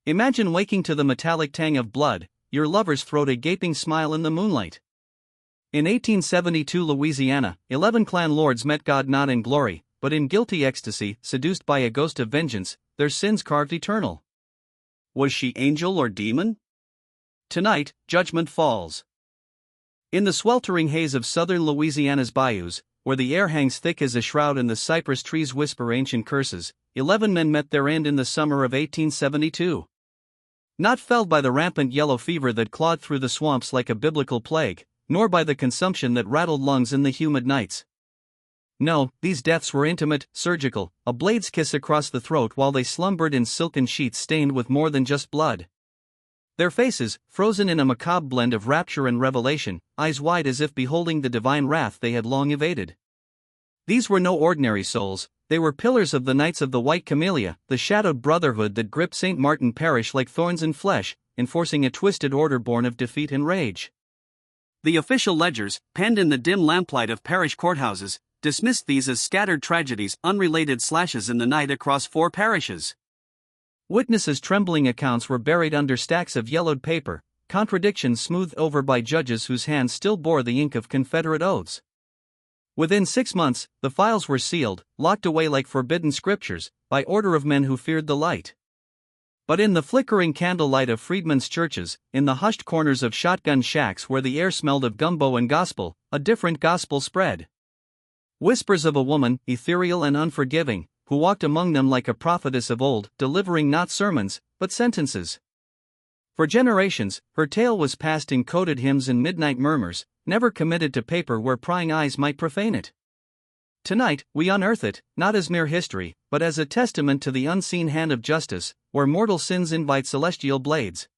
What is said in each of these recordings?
Imagine waking to the metallic tang of blood, your lover's throat a gaping smile in the moonlight. In 1872 Louisiana, 11 Klan lords met God not in glory, but in guilty ecstasy, seduced by a ghost of vengeance, their sins carved eternal. Was she angel or demon? Tonight, judgment falls. In the sweltering haze of southern Louisiana's bayous, where the air hangs thick as a shroud and the cypress trees whisper ancient curses, 11 men met their end in the summer of 1872. Not felled by the rampant yellow fever that clawed through the swamps like a biblical plague, nor by the consumption that rattled lungs in the humid nights. No, these deaths were intimate, surgical, a blade's kiss across the throat while they slumbered in silken sheets stained with more than just blood. Their faces, frozen in a macabre blend of rapture and revelation, eyes wide as if beholding the divine wrath they had long evaded. These were no ordinary souls, they were pillars of the Knights of the White Camellia, the shadowed brotherhood that gripped St. Martin Parish like thorns in flesh, enforcing a twisted order born of defeat and rage. The official ledgers, penned in the dim lamplight of parish courthouses, dismissed these as scattered tragedies, unrelated slashes in the night across 4 parishes. Witnesses' trembling accounts were buried under stacks of yellowed paper, contradictions smoothed over by judges whose hands still bore the ink of Confederate oaths. Within 6 months, the files were sealed, locked away like forbidden scriptures, by order of men who feared the light. But in the flickering candlelight of freedmen's churches, in the hushed corners of shotgun shacks where the air smelled of gumbo and gospel, a different gospel spread. Whispers of a woman, ethereal and unforgiving, who walked among them like a prophetess of old, delivering not sermons, but sentences. For generations, her tale was passed in coded hymns and midnight murmurs, never committed to paper where prying eyes might profane it. Tonight, we unearth it, not as mere history, but as a testament to the unseen hand of justice, where mortal sins invite celestial blades.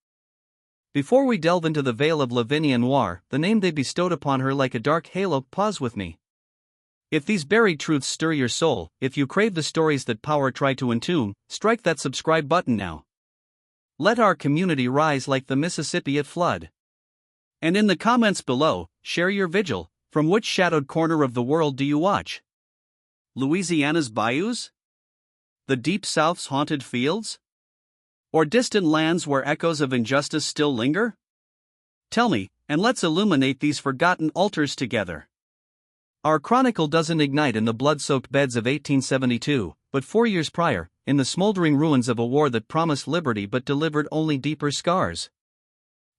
Before we delve into the veil of Lavinia Noir, the name they bestowed upon her like a dark halo, pause with me. If these buried truths stir your soul, if you crave the stories that power tried to entomb, strike that subscribe button now. Let our community rise like the Mississippi at flood. And in the comments below, share your vigil. From which shadowed corner of the world do you watch? Louisiana's bayous? The Deep South's haunted fields? Or distant lands where echoes of injustice still linger? Tell me, and let's illuminate these forgotten altars together. Our chronicle doesn't ignite in the blood-soaked beds of 1872, but 4 years prior, in the smoldering ruins of a war that promised liberty but delivered only deeper scars.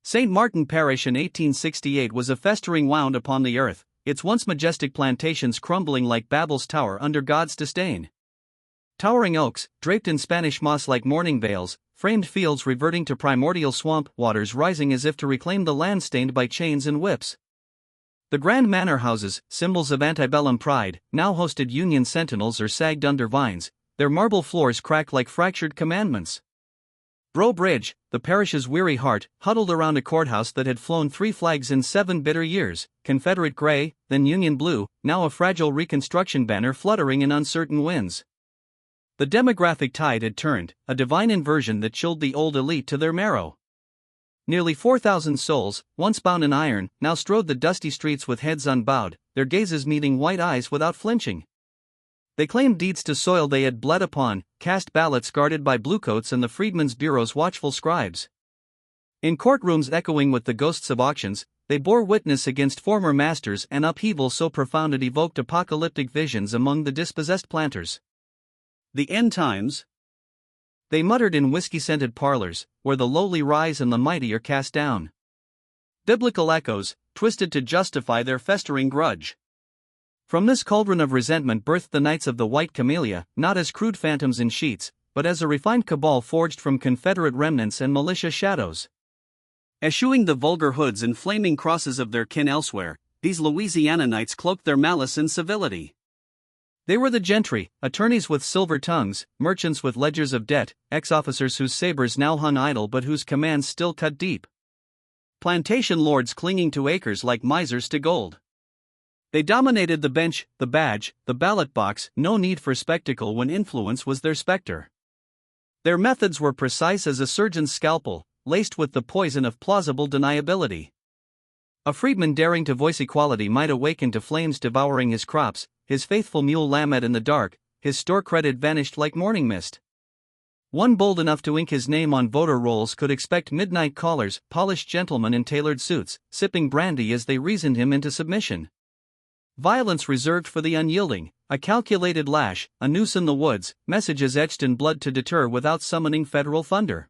St. Martin Parish in 1868 was a festering wound upon the earth, its once majestic plantations crumbling like Babel's tower under God's disdain. Towering oaks, draped in Spanish moss like mourning veils, framed fields reverting to primordial swamp waters rising as if to reclaim the land stained by chains and whips. The grand manor houses, symbols of antebellum pride, now hosted Union sentinels or sagged under vines, their marble floors cracked like fractured commandments. Breaux Bridge, the parish's weary heart, huddled around a courthouse that had flown 3 flags in 7 bitter years, Confederate gray, then Union blue, now a fragile Reconstruction banner fluttering in uncertain winds. The demographic tide had turned, a divine inversion that chilled the old elite to their marrow. Nearly 4,000 souls, once bound in iron, now strode the dusty streets with heads unbowed, their gazes meeting white eyes without flinching. They claimed deeds to soil they had bled upon, cast ballots guarded by bluecoats and the Freedmen's Bureau's watchful scribes. In courtrooms echoing with the ghosts of auctions, they bore witness against former masters and upheaval so profound it evoked apocalyptic visions among the dispossessed planters. The end times? They muttered in whiskey-scented parlors, where the lowly rise and the mighty are cast down. Biblical echoes, twisted to justify their festering grudge. From this cauldron of resentment birthed the Knights of the White Camellia, not as crude phantoms in sheets, but as a refined cabal forged from Confederate remnants and militia shadows. Eschewing the vulgar hoods and flaming crosses of their kin elsewhere, these Louisiana Knights cloaked their malice in civility. They were the gentry, attorneys with silver tongues, merchants with ledgers of debt, ex-officers whose sabers now hung idle but whose commands still cut deep. Plantation lords clinging to acres like misers to gold. They dominated the bench, the badge, the ballot box, no need for spectacle when influence was their specter. Their methods were precise as a surgeon's scalpel, laced with the poison of plausible deniability. A freedman daring to voice equality might awaken to flames devouring his crops, his faithful mule Lamed in the dark, his store credit vanished like morning mist. One bold enough to ink his name on voter rolls could expect midnight callers, polished gentlemen in tailored suits, sipping brandy as they reasoned him into submission. Violence reserved for the unyielding, a calculated lash, a noose in the woods, messages etched in blood to deter without summoning federal thunder.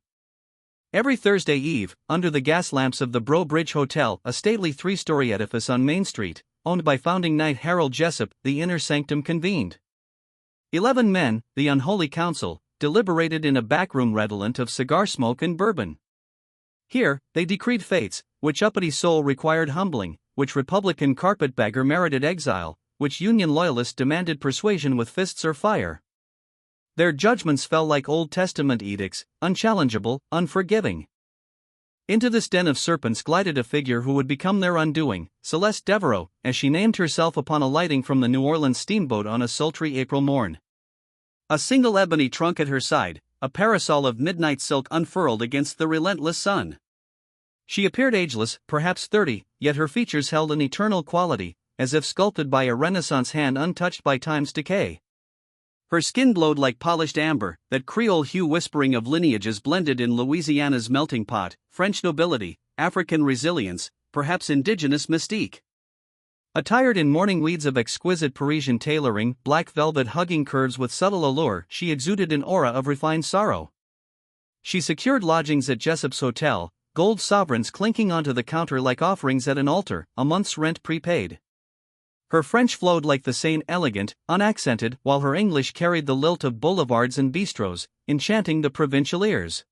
Every Thursday eve, under the gas lamps of the Breaux Bridge Hotel, a stately three-story edifice on Main Street, owned by founding knight Harold Jessup, the inner sanctum convened. 11 men, the unholy council, deliberated in a backroom redolent of cigar smoke and bourbon. Here, they decreed fates, which uppity soul required humbling, which Republican carpetbagger merited exile, which Union loyalist demanded persuasion with fists or fire. Their judgments fell like Old Testament edicts, unchallengeable, unforgiving. Into this den of serpents glided a figure who would become their undoing, Celeste Devereaux, as she named herself upon alighting from the New Orleans steamboat on a sultry April morn. A single ebony trunk at her side, a parasol of midnight silk unfurled against the relentless sun. She appeared ageless, perhaps 30, yet her features held an eternal quality, as if sculpted by a Renaissance hand untouched by time's decay. Her skin glowed like polished amber, that Creole hue whispering of lineages blended in Louisiana's melting pot, French nobility, African resilience, perhaps indigenous mystique. Attired in mourning weeds of exquisite Parisian tailoring, black velvet hugging curves with subtle allure, she exuded an aura of refined sorrow. She secured lodgings at Jessup's Hotel, gold sovereigns clinking onto the counter like offerings at an altar, a month's rent prepaid. Her French flowed like the Seine, elegant, unaccented, while her English carried the lilt of boulevards and bistros, enchanting the provincial ears.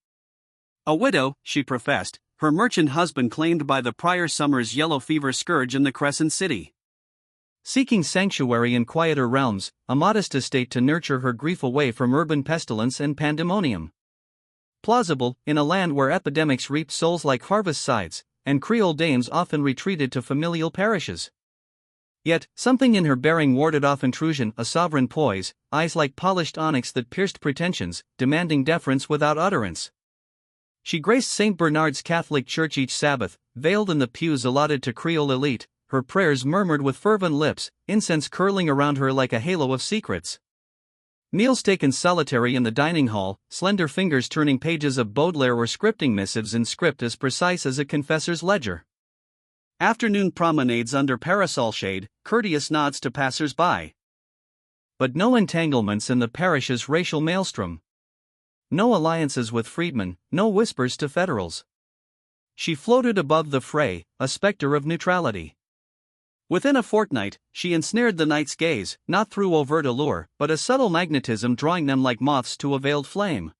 A widow, she professed, her merchant husband claimed by the prior summer's yellow fever scourge in the Crescent City. Seeking sanctuary in quieter realms, a modest estate to nurture her grief away from urban pestilence and pandemonium. Plausible, in a land where epidemics reaped souls like harvest scythes, and Creole dames often retreated to familial parishes. Yet, something in her bearing warded off intrusion, a sovereign poise, eyes like polished onyx that pierced pretensions, demanding deference without utterance. She graced St. Bernard's Catholic Church each Sabbath, veiled in the pews allotted to Creole elite, her prayers murmured with fervent lips, incense curling around her like a halo of secrets. Meals taken solitary in the dining hall, slender fingers turning pages of Baudelaire or scripting missives in script as precise as a confessor's ledger. Afternoon promenades under parasol shade, courteous nods to passers-by. But no entanglements in the parish's racial maelstrom. No alliances with freedmen, no whispers to federals. She floated above the fray, a specter of neutrality. Within a fortnight, she ensnared the knight's gaze, not through overt allure, but a subtle magnetism drawing them like moths to a veiled flame.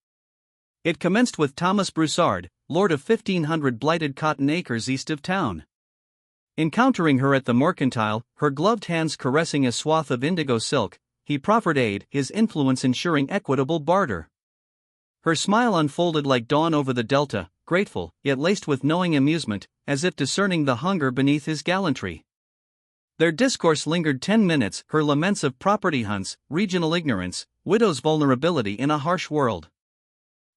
It commenced with Thomas Broussard, lord of 1,500 blighted cotton acres east of town. Encountering her at the Mercantile, her gloved hands caressing a swath of indigo silk, he proffered aid, his influence ensuring equitable barter. Her smile unfolded like dawn over the delta, grateful, yet laced with knowing amusement, as if discerning the hunger beneath his gallantry. Their discourse lingered 10 minutes, her laments of property hunts, regional ignorance, widow's vulnerability in a harsh world.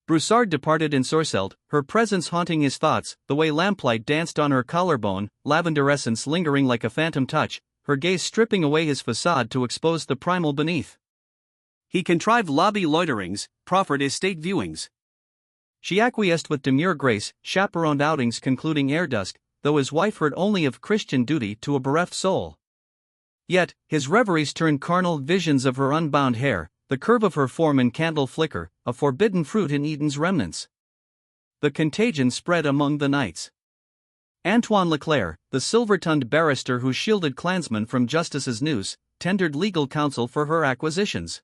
Broussard departed ensorcelled, her presence haunting his thoughts, the way lamplight danced on her collarbone, lavender essence lingering like a phantom touch, her gaze stripping away his facade to expose the primal beneath. He contrived lobby loiterings, proffered estate viewings. She acquiesced with demure grace, chaperoned outings concluding ere dusk, though his wife heard only of Christian duty to a bereft soul. Yet, his reveries turned carnal visions of her unbound hair, the curve of her form in candle flicker, a forbidden fruit in Eden's remnants. The contagion spread among the knights. Antoine Leclerc, the silver-tongued barrister who shielded clansmen from justice's noose, tendered legal counsel for her acquisitions.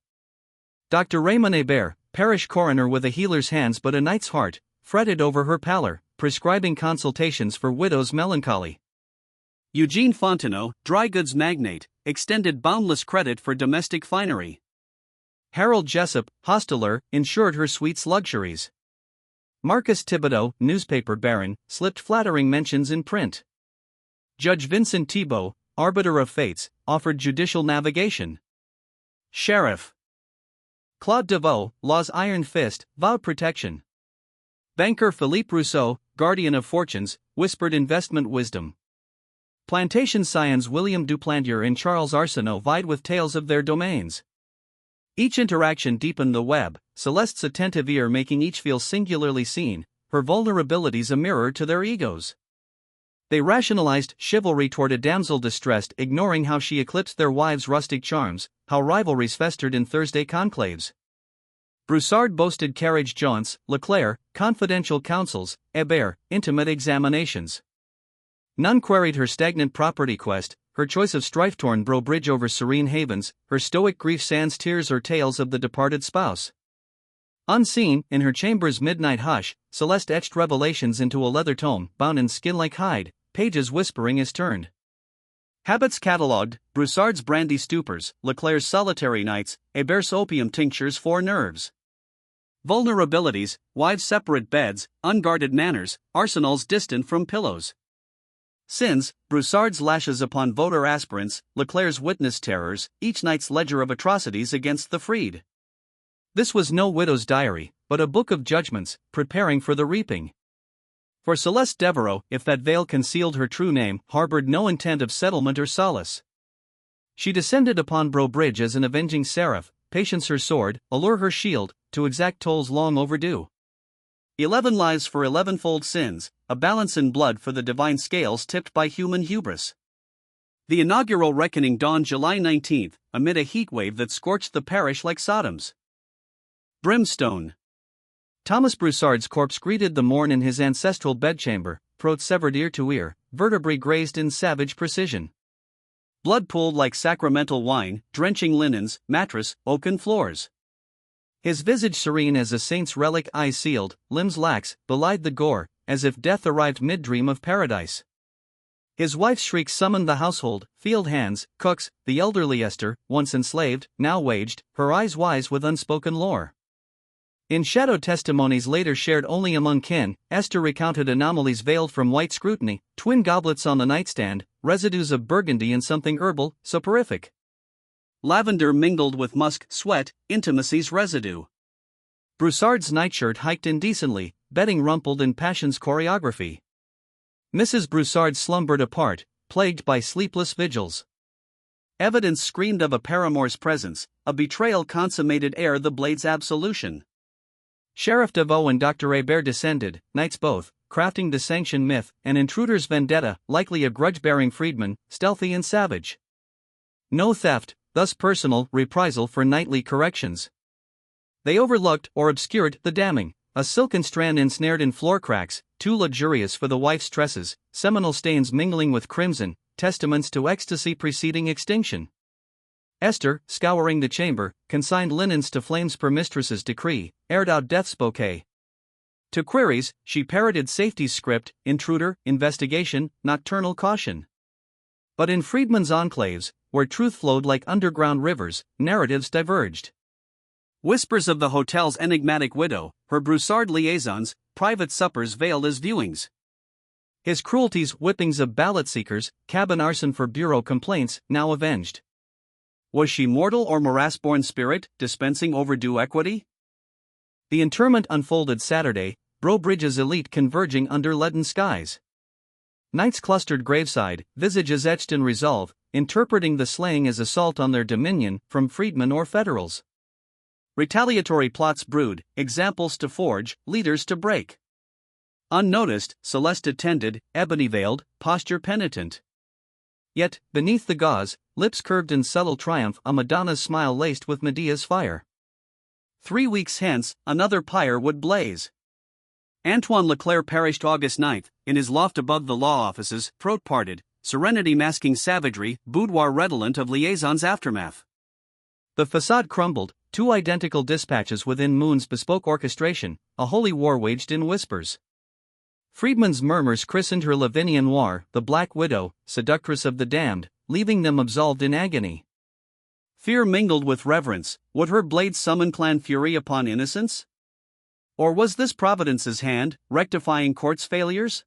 Dr. Raymond Hébert, parish coroner with a healer's hands but a knight's heart, fretted over her pallor, prescribing consultations for widow's melancholy. Eugene Fontenot, dry goods magnate, extended boundless credit for domestic finery. Harold Jessup, hosteler, insured her suite's luxuries. Marcus Thibodeau, newspaper baron, slipped flattering mentions in print. Judge Vincent Thibault, arbiter of fates, offered judicial navigation. Sheriff Claude Deveau, law's iron fist, vowed protection. Banker Philippe Rousseau, guardian of fortunes, whispered investment wisdom. Plantation scions William Duplantier and Charles Arsenault vied with tales of their domains. Each interaction deepened the web, Celeste's attentive ear making each feel singularly seen, her vulnerabilities a mirror to their egos. They rationalized chivalry toward a damsel distressed, ignoring how she eclipsed their wives' rustic charms, how rivalries festered in Thursday conclaves. Broussard boasted carriage jaunts, Leclerc, confidential counsels, Hébert, intimate examinations. None queried her stagnant property quest, her choice of strife-torn bridge over serene havens, her stoic grief sans tears or tales of the departed spouse. Unseen, in her chamber's midnight hush, Celeste etched revelations into a leather tome, bound in skin-like hide, pages whispering as turned. Habits catalogued, Broussard's brandy stupors, Leclerc's solitary nights, Hébert's opium tinctures for nerves. Vulnerabilities, wives' separate beds, unguarded manners, arsenals distant from pillows. Sins, Broussard's lashes upon voter aspirants, Leclerc's witness terrors, each night's ledger of atrocities against the freed. This was no widow's diary, but a book of judgments, preparing for the reaping. For Celeste Devereaux, if that veil concealed her true name, harbored no intent of settlement or solace. She descended upon Bridge as an avenging seraph, patience her sword, allure her shield, to exact tolls long overdue. 11 lives for 11-fold sins, a balance in blood for the divine scales tipped by human hubris. The inaugural reckoning dawned July 19, amid a heatwave that scorched the parish like Sodom's. Brimstone. Thomas Broussard's corpse greeted the morn in his ancestral bedchamber, throat severed ear to ear, vertebrae grazed in savage precision. Blood pooled like sacramental wine, drenching linens, mattress, oaken floors. His visage serene as a saint's relic, eyes sealed, limbs lax, belied the gore, as if death arrived mid-dream of paradise. His wife's shrieks summoned the household, field hands, cooks, the elderly Esther, once enslaved, now waged, her eyes wise with unspoken lore. In shadow testimonies later shared only among kin, Esther recounted anomalies veiled from white scrutiny, twin goblets on the nightstand, residues of burgundy and something herbal, soporific. Lavender mingled with musk, sweat, intimacy's residue. Broussard's nightshirt hiked indecently, bedding rumpled in passion's choreography. Mrs. Broussard slumbered apart, plagued by sleepless vigils. Evidence screamed of a paramour's presence, a betrayal consummated ere the blade's absolution. Sheriff Deveau and Dr. Hébert descended, knights both, crafting the sanctioned myth, an intruder's vendetta, likely a grudge-bearing freedman, stealthy and savage. No theft, thus personal reprisal for nightly corrections. They overlooked or obscured the damning, a silken strand ensnared in floor cracks, too luxurious for the wife's tresses, seminal stains mingling with crimson, testaments to ecstasy preceding extinction. Esther, scouring the chamber, consigned linens to flames per mistress's decree, aired out death's bouquet. To queries, she parroted safety's script, intruder, investigation, nocturnal caution. But in freedmen's enclaves, where truth flowed like underground rivers, narratives diverged. Whispers of the hotel's enigmatic widow, her Broussard liaisons, private suppers veiled as viewings. His cruelties, whippings of ballot seekers, cabin arson for bureau complaints, now avenged. Was she mortal or morass-born spirit, dispensing overdue equity? The interment unfolded Saturday, Bridge's elite converging under leaden skies. Knights clustered graveside, visages etched in resolve, interpreting the slaying as assault on their dominion, from freedmen or federals. Retaliatory plots brewed, examples to forge, leaders to break. Unnoticed, Celeste attended, ebony-veiled, posture penitent. Yet, beneath the gauze, lips curved in subtle triumph, a Madonna's smile laced with Medea's fire. 3 weeks hence, another pyre would blaze. Antoine Leclerc perished August 9, in his loft above the law offices, throat parted, serenity masking savagery, boudoir redolent of liaison's aftermath. The facade crumbled, 2 identical dispatches within moons bespoke orchestration, a holy war waged in whispers. Freedmen's murmurs christened her Lavinia Noir, the Black Widow, seductress of the damned, leaving them absolved in agony. Fear mingled with reverence, would her blade summon clan fury upon innocence? Or was this Providence's hand, rectifying court's failures?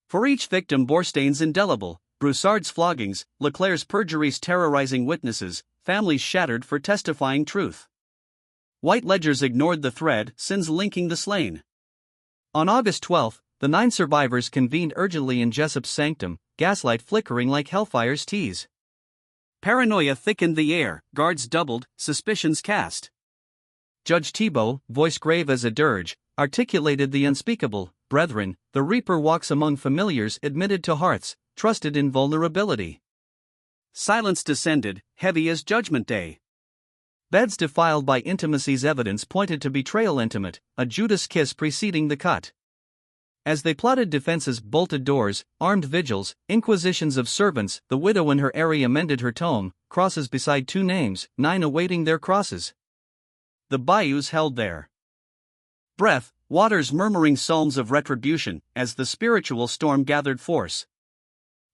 For each victim bore stains indelible, Broussard's floggings, Leclerc's perjuries terrorizing witnesses, families shattered for testifying truth. White ledgers ignored the thread, sins linking the slain. On August 12, the 9 survivors convened urgently in Jessup's sanctum, gaslight flickering like hellfire's tease. Paranoia thickened the air, guards doubled, suspicions cast. Judge Thibault, voice grave as a dirge, articulated the unspeakable. Brethren, the Reaper walks among familiars admitted to hearts, trusted in vulnerability. Silence descended, heavy as Judgment Day. Beds defiled by intimacy's evidence pointed to betrayal intimate, a Judas kiss preceding the cut. As they plotted defenses, bolted doors, armed vigils, inquisitions of servants, the widow in her area mended her tome, crosses beside two names, 9 awaiting their crosses. The bayous held their breath, waters murmuring psalms of retribution, as the spiritual storm gathered force.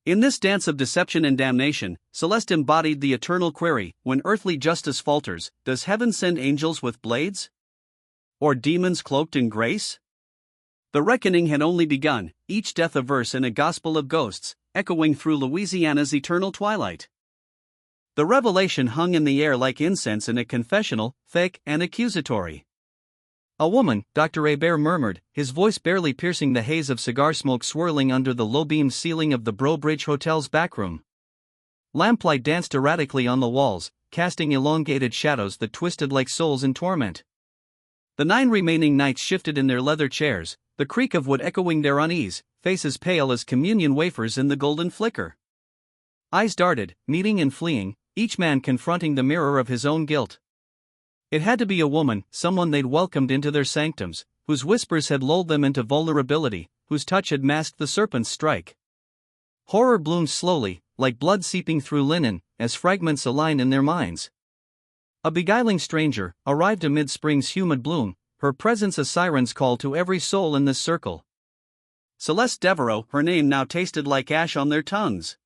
In this dance of deception and damnation, Celeste embodied the eternal query: when earthly justice falters, does heaven send angels with blades? Or demons cloaked in grace? The reckoning had only begun, each death a verse in a gospel of ghosts, echoing through Louisiana's eternal twilight. The revelation hung in the air like incense in a confessional, thick and accusatory. A woman, Dr. Hebert murmured, his voice barely piercing the haze of cigar smoke swirling under the low-beamed ceiling of the Breaux Bridge Hotel's backroom. Lamplight danced erratically on the walls, casting elongated shadows that twisted like souls in torment. The 9 remaining knights shifted in their leather chairs, the creak of wood echoing their unease, faces pale as communion wafers in the golden flicker. Eyes darted, meeting and fleeing, each man confronting the mirror of his own guilt. It had to be a woman, someone they'd welcomed into their sanctums, whose whispers had lulled them into vulnerability, whose touch had masked the serpent's strike. Horror bloomed slowly, like blood seeping through linen, as fragments aligned in their minds. A beguiling stranger, arrived amid spring's humid bloom, her presence a siren's call to every soul in this circle. Celeste Devereaux, her name now tasted like ash on their tongues.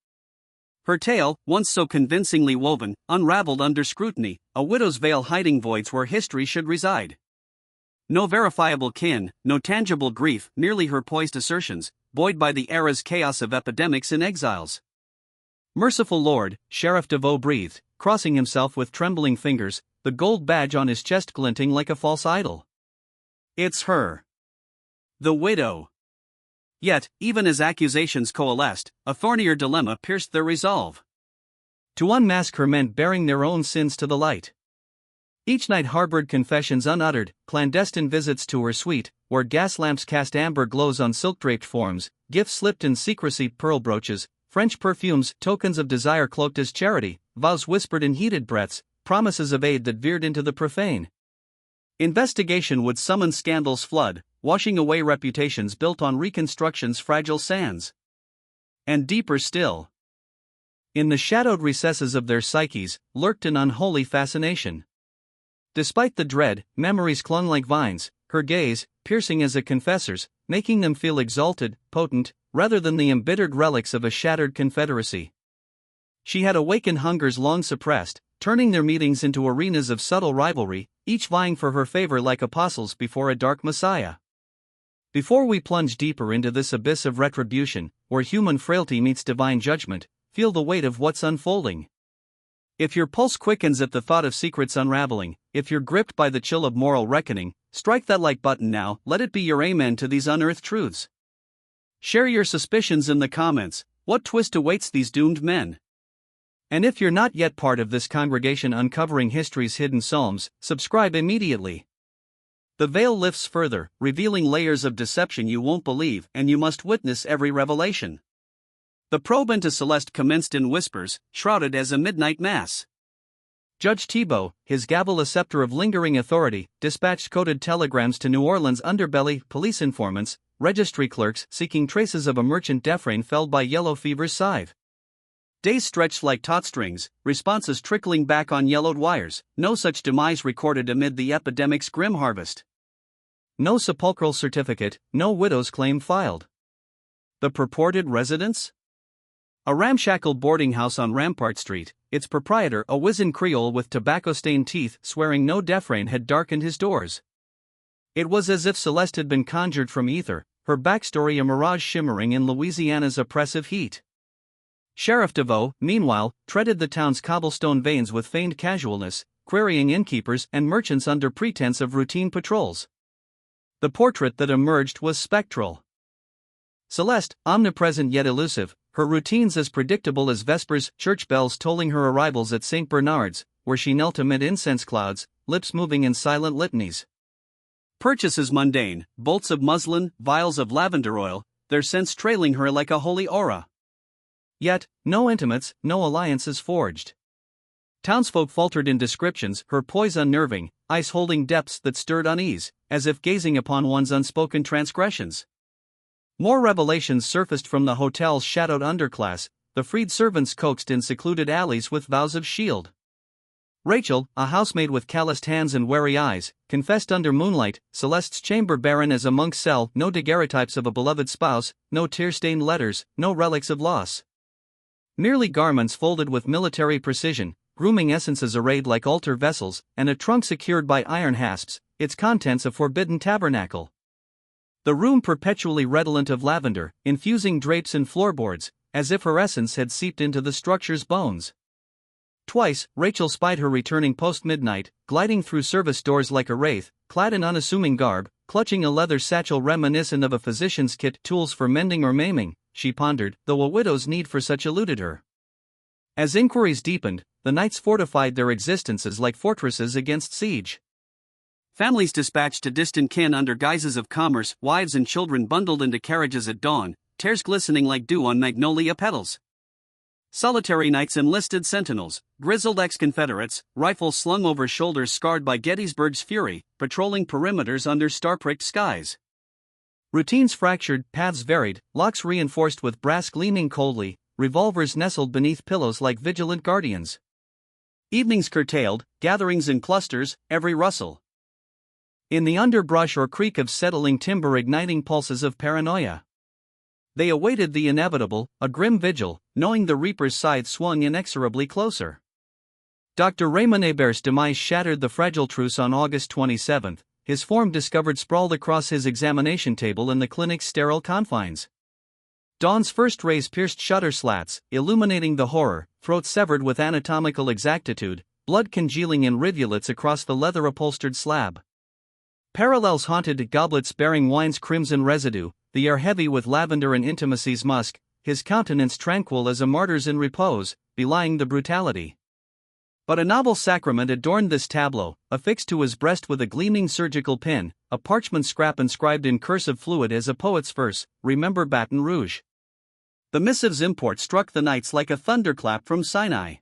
Her tale, once so convincingly woven, unraveled under scrutiny, a widow's veil hiding voids where history should reside. No verifiable kin, no tangible grief, merely her poised assertions, buoyed by the era's chaos of epidemics and exiles. Merciful Lord, Sheriff DeVoe breathed, crossing himself with trembling fingers, the gold badge on his chest glinting like a false idol. It's her. The widow. Yet, even as accusations coalesced, a thornier dilemma pierced their resolve. To unmask her meant bearing their own sins to the light. Each night harbored confessions unuttered, clandestine visits to her suite, where gas lamps cast amber glows on silk-draped forms, gifts slipped in secrecy, pearl brooches, French perfumes, tokens of desire cloaked as charity, vows whispered in heated breaths, promises of aid that veered into the profane. Investigation would summon scandal's flood, washing away reputations built on Reconstruction's fragile sands. And deeper still, in the shadowed recesses of their psyches, lurked an unholy fascination. Despite the dread, memories clung like vines, her gaze, piercing as a confessor's, making them feel exalted, potent, rather than the embittered relics of a shattered confederacy. She had awakened hungers long suppressed, turning their meetings into arenas of subtle rivalry, each vying for her favor like apostles before a dark Messiah. Before we plunge deeper into this abyss of retribution, where human frailty meets divine judgment, feel the weight of what's unfolding. If your pulse quickens at the thought of secrets unraveling, if you're gripped by the chill of moral reckoning, strike that like button now, let it be your amen to these unearthed truths. Share your suspicions in the comments. What twist awaits these doomed men? And if you're not yet part of this congregation uncovering history's hidden psalms, subscribe immediately. The veil lifts further, revealing layers of deception you won't believe, and you must witness every revelation. The probe into Celeste commenced in whispers, shrouded as a midnight mass. Judge Thibault, his gavel a scepter of lingering authority, dispatched coded telegrams to New Orleans' underbelly, police informants, registry clerks seeking traces of a merchant Defrain felled by yellow fever's scythe. Days stretched like taut strings, responses trickling back on yellowed wires, no such demise recorded amid the epidemic's grim harvest. No sepulchral certificate, no widow's claim filed. The purported residence? A ramshackle boarding house on Rampart Street, its proprietor a wizened Creole with tobacco-stained teeth swearing no Defrain had darkened his doors. It was as if Celeste had been conjured from ether, her backstory a mirage shimmering in Louisiana's oppressive heat. Sheriff DeVoe, meanwhile, treaded the town's cobblestone veins with feigned casualness, querying innkeepers and merchants under pretense of routine patrols. The portrait that emerged was spectral. Celeste, omnipresent yet elusive, her routines as predictable as Vespers, church bells tolling her arrivals at St. Bernard's, where she knelt amid incense clouds, lips moving in silent litanies. Purchases mundane, bolts of muslin, vials of lavender oil, their scents trailing her like a holy aura. Yet, no intimates, no alliances forged. Townsfolk faltered in descriptions, her poise unnerving, ice-holding depths that stirred unease, as if gazing upon one's unspoken transgressions. More revelations surfaced from the hotel's shadowed underclass, the freed servants coaxed in secluded alleys with vows of shield. Rachel, a housemaid with calloused hands and wary eyes, confessed under moonlight, Celeste's chamber barren as a monk's cell, no daguerreotypes of a beloved spouse, no tear-stained letters, no relics of loss. Merely garments folded with military precision, grooming essences arrayed like altar vessels, and a trunk secured by iron hasps, its contents a forbidden tabernacle. The room perpetually redolent of lavender, infusing drapes and floorboards, as if her essence had seeped into the structure's bones. Twice, Rachel spied her returning post-midnight, gliding through service doors like a wraith, clad in unassuming garb, clutching a leather satchel reminiscent of a physician's kit, tools for mending or maiming, she pondered, though a widow's need for such eluded her. As inquiries deepened, the nights fortified their existences like fortresses against siege. Families dispatched to distant kin under guises of commerce, wives and children bundled into carriages at dawn, tears glistening like dew on magnolia petals. Solitary nights enlisted sentinels, grizzled ex-Confederates, rifles slung over shoulders scarred by Gettysburg's fury, patrolling perimeters under star-pricked skies. Routines fractured, paths varied, locks reinforced with brass gleaming coldly, revolvers nestled beneath pillows like vigilant guardians. Evenings curtailed, gatherings in clusters, every rustle. In the underbrush or creak of settling timber igniting pulses of paranoia. They awaited the inevitable, a grim vigil, knowing the reaper's scythe swung inexorably closer. Dr. Raymond Hebert's demise shattered the fragile truce on August 27, his form discovered sprawled across his examination table in the clinic's sterile confines. Dawn's first rays pierced shutter slats, illuminating the horror, throat severed with anatomical exactitude, blood congealing in rivulets across the leather-upholstered slab. Parallels haunted goblets bearing wine's crimson residue, the air heavy with lavender and intimacy's musk, his countenance tranquil as a martyr's in repose, belying the brutality. But a novel sacrament adorned this tableau, affixed to his breast with a gleaming surgical pin, a parchment scrap inscribed in cursive fluid as a poet's verse, "Remember Baton Rouge." The missive's import struck the nights like a thunderclap from Sinai.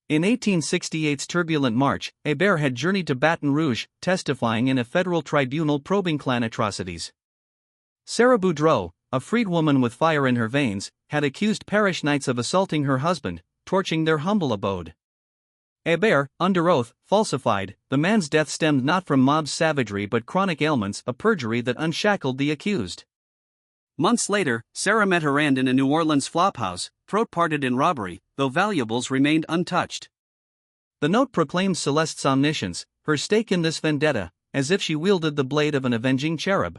In 1868's turbulent March, Hebert had journeyed to Baton Rouge, testifying in a federal tribunal probing Klan atrocities. Sarah Boudreaux, a freedwoman with fire in her veins, had accused parish knights of assaulting her husband, torching their humble abode. Hebert, under oath, falsified, the man's death stemmed not from mob savagery but chronic ailments, a perjury that unshackled the accused. Months later, Sarah met her end in a New Orleans flophouse, throat parted in robbery, though valuables remained untouched. The note proclaimed Celeste's omniscience, her stake in this vendetta, as if she wielded the blade of an avenging cherub.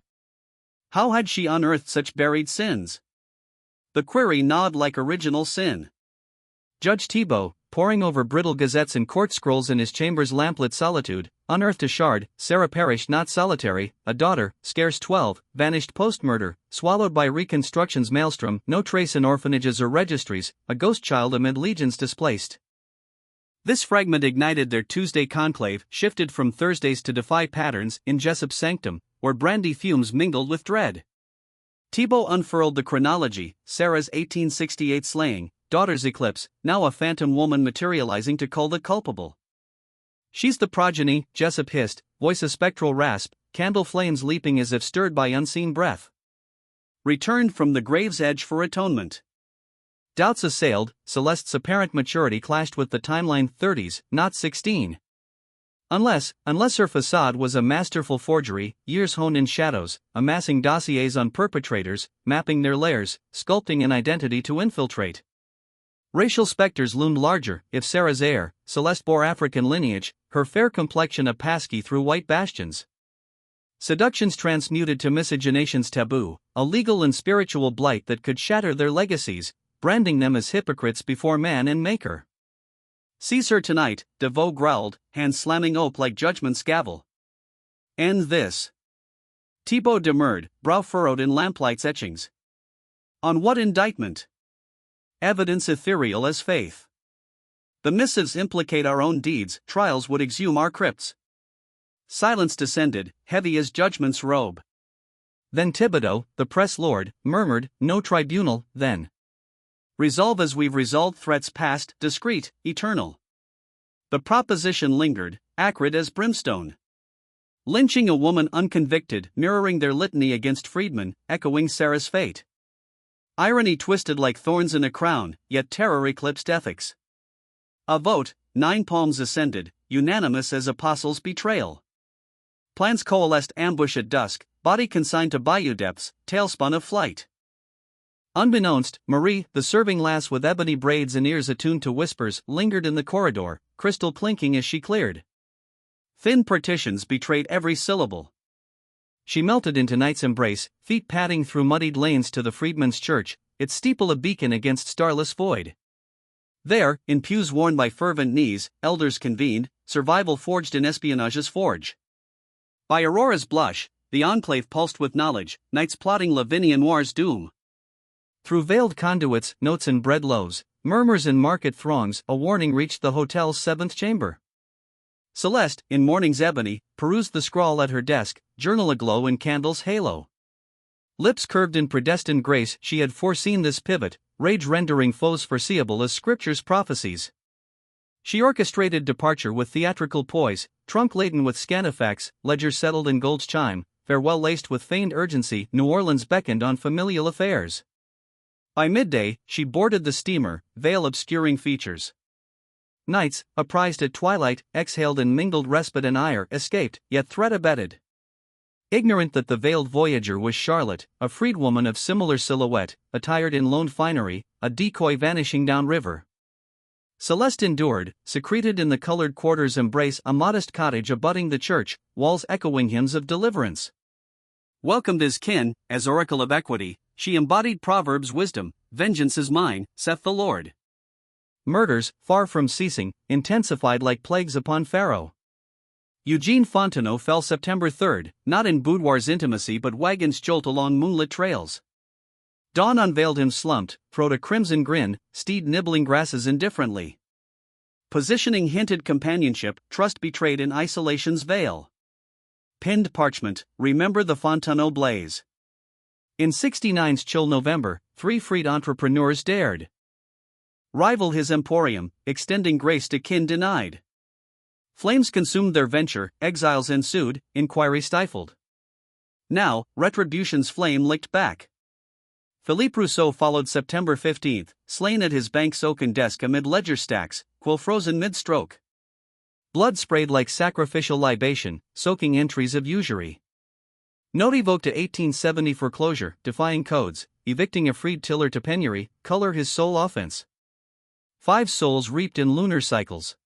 How had she unearthed such buried sins? The query gnawed like original sin. Judge Thibault, poring over brittle gazettes and court scrolls in his chamber's lamplit solitude, unearthed a shard. Sarah perished not solitary, a daughter, scarce 12, vanished post-murder, swallowed by Reconstruction's maelstrom, no trace in orphanages or registries, a ghost child amid legions displaced. This fragment ignited their Tuesday conclave, shifted from Thursdays to defy patterns, in Jessop's sanctum, where brandy fumes mingled with dread. Thibault unfurled the chronology, Sarah's 1868 slaying, daughter's eclipse, now a phantom woman materializing to cull the culpable. She's the progeny, Jessop hissed, voice a spectral rasp, candle flames leaping as if stirred by unseen breath. Returned from the grave's edge for atonement. Doubts assailed, Celeste's apparent maturity clashed with the timeline 30s, not 16. Unless her facade was a masterful forgery, years honed in shadows, amassing dossiers on perpetrators, mapping their layers, sculpting an identity to infiltrate. Racial specters loomed larger. If Sarah's heir, Celeste bore African lineage, her fair complexion a passkey through white bastions. Seduction's transmuted to miscegenation's taboo, a legal and spiritual blight that could shatter their legacies, branding them as hypocrites before man and maker. Seize her tonight, DeVoe growled, hands slamming oak like judgment's gavel. End this. Thibault demurred, brow furrowed in lamplight's etchings. On what indictment? Evidence ethereal as faith. The missives implicate our own deeds, trials would exhume our crypts. Silence descended, heavy as judgment's robe. Then Thibodeau, the press lord, murmured, "No tribunal, then. Resolve as we've resolved threats past, discreet, eternal." The proposition lingered, acrid as brimstone. Lynching a woman unconvicted, mirroring their litany against freedmen, echoing Sarah's fate. Irony twisted like thorns in a crown, yet terror eclipsed ethics. A vote, 9 palms ascended, unanimous as apostles' betrayal. Plans coalesced, ambush at dusk, body consigned to bayou depths, tailspun of flight. Unbeknownst, Marie, the serving lass with ebony braids and ears attuned to whispers, lingered in the corridor, crystal clinking as she cleared. Thin partitions betrayed every syllable. She melted into night's embrace, feet padding through muddied lanes to the freedmen's church, its steeple a beacon against starless void. There, in pews worn by fervent knees, elders convened, survival forged in espionage's forge. By Aurora's blush, the enclave pulsed with knowledge, knights plotting Lav Noir's doom. Through veiled conduits, notes and bread loaves, murmurs and market throngs, a warning reached the hotel's 7th chamber. Celeste, in morning's ebony, perused the scrawl at her desk, journal aglow in candle's halo. Lips curved in predestined grace, she had foreseen this pivot, rage rendering foes foreseeable as scripture's prophecies. She orchestrated departure with theatrical poise, trunk laden with scanifacts, ledger settled in gold's chime, farewell laced with feigned urgency, New Orleans beckoned on familial affairs. By midday, she boarded the steamer, veil obscuring features. Nights, apprised at twilight, exhaled in mingled respite and ire, escaped, yet threat abetted. Ignorant that the veiled voyager was Charlotte, a freedwoman of similar silhouette, attired in lone finery, a decoy vanishing downriver. Celeste endured, secreted in the colored quarter's embrace, a modest cottage abutting the church, walls echoing hymns of deliverance. Welcomed as kin, as oracle of equity, she embodied Proverbs' wisdom, "Vengeance is mine, saith the Lord." Murders, far from ceasing, intensified like plagues upon Pharaoh. Eugene Fontenot fell September 3, not in boudoir's intimacy but wagons jolt along moonlit trails. Dawn unveiled him slumped, throat a crimson grin, steed nibbling grasses indifferently. Positioning hinted companionship, trust betrayed in isolation's veil. Pinned parchment, remember the Fontenot blaze. In 69's chill November, 3 freed entrepreneurs dared rival his emporium, extending grace to kin denied. Flames consumed their venture, exiles ensued, inquiry stifled. Now, retribution's flame licked back. Philippe Rousseau followed September 15, slain at his bank's oaken desk amid ledger stacks, quill frozen mid-stroke. Blood sprayed like sacrificial libation, soaking entries of usury. Note evoked to 1870 foreclosure, defying codes, evicting a freed tiller to penury, color his sole offense. 5 souls reaped in lunar cycles.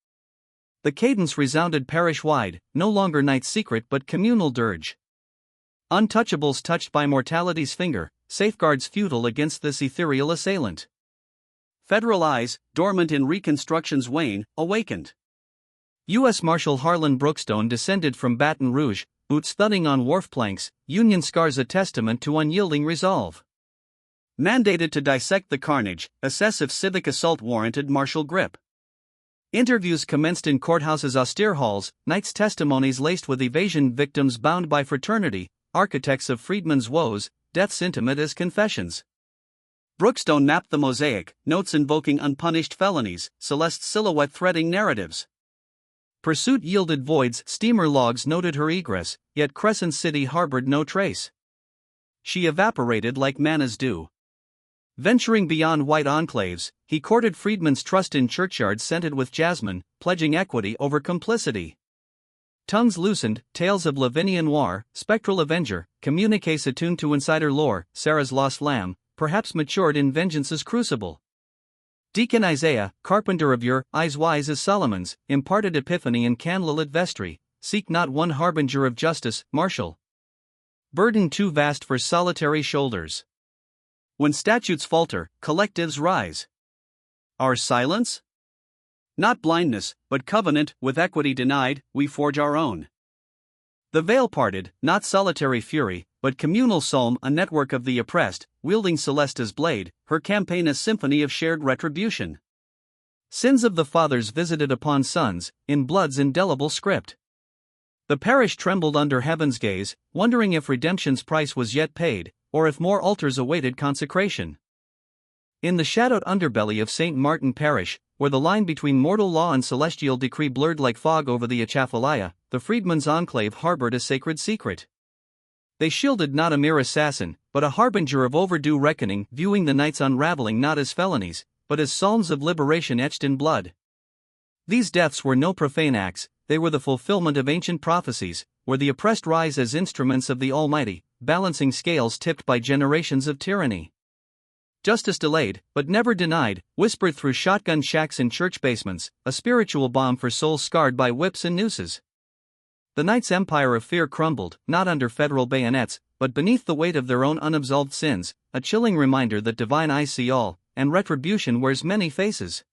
The cadence resounded parish-wide, no longer night's secret but communal dirge. Untouchables touched by mortality's finger, safeguards futile against this ethereal assailant. Federal eyes, dormant in Reconstruction's wane, awakened. U.S. Marshal Harlan Brookstone descended from Baton Rouge, boots thudding on wharf planks, Union scars a testament to unyielding resolve. Mandated to dissect the carnage, excessive civic assault warranted martial grip. Interviews commenced in courthouses' austere halls, nights' testimonies laced with evasion, victims bound by fraternity, architects of freedmen's woes, deaths intimate as confessions. Brookstone mapped the mosaic, notes invoking unpunished felonies, Celeste's silhouette threading narratives. Pursuit yielded voids, steamer logs noted her egress, yet Crescent City harbored no trace. She evaporated like manna's dew. Venturing beyond white enclaves, he courted freedmen's trust in churchyards scented with jasmine, pledging equity over complicity. Tongues loosened, tales of Lav Noir, spectral avenger, communiques attuned to insider lore, Sarah's lost lamb, perhaps matured in vengeance's crucible. Deacon Isaiah, carpenter of Ur, eyes wise as Solomon's, imparted epiphany in candlelit vestry, seek not one harbinger of justice, Marshal. Burden too vast for solitary shoulders. When statutes falter, collectives rise. Our silence? Not blindness, but covenant, with equity denied, we forge our own. The veil parted, not solitary fury, but communal psalm, a network of the oppressed, wielding Celeste's blade, her campaign a symphony of shared retribution. Sins of the fathers visited upon sons, in blood's indelible script. The parish trembled under heaven's gaze, wondering if redemption's price was yet paid, or if more altars awaited consecration. In the shadowed underbelly of St. Martin Parish, where the line between mortal law and celestial decree blurred like fog over the Atchafalaya, the freedmen's enclave harbored a sacred secret. They shielded not a mere assassin, but a harbinger of overdue reckoning, viewing the night's unraveling not as felonies, but as psalms of liberation etched in blood. These deaths were no profane acts, they were the fulfillment of ancient prophecies, where the oppressed rise as instruments of the Almighty, balancing scales tipped by generations of tyranny. Justice delayed, but never denied, whispered through shotgun shacks and church basements, a spiritual balm for souls scarred by whips and nooses. The night's empire of fear crumbled, not under federal bayonets, but beneath the weight of their own unabsolved sins, a chilling reminder that divine eyes see all, and retribution wears many faces.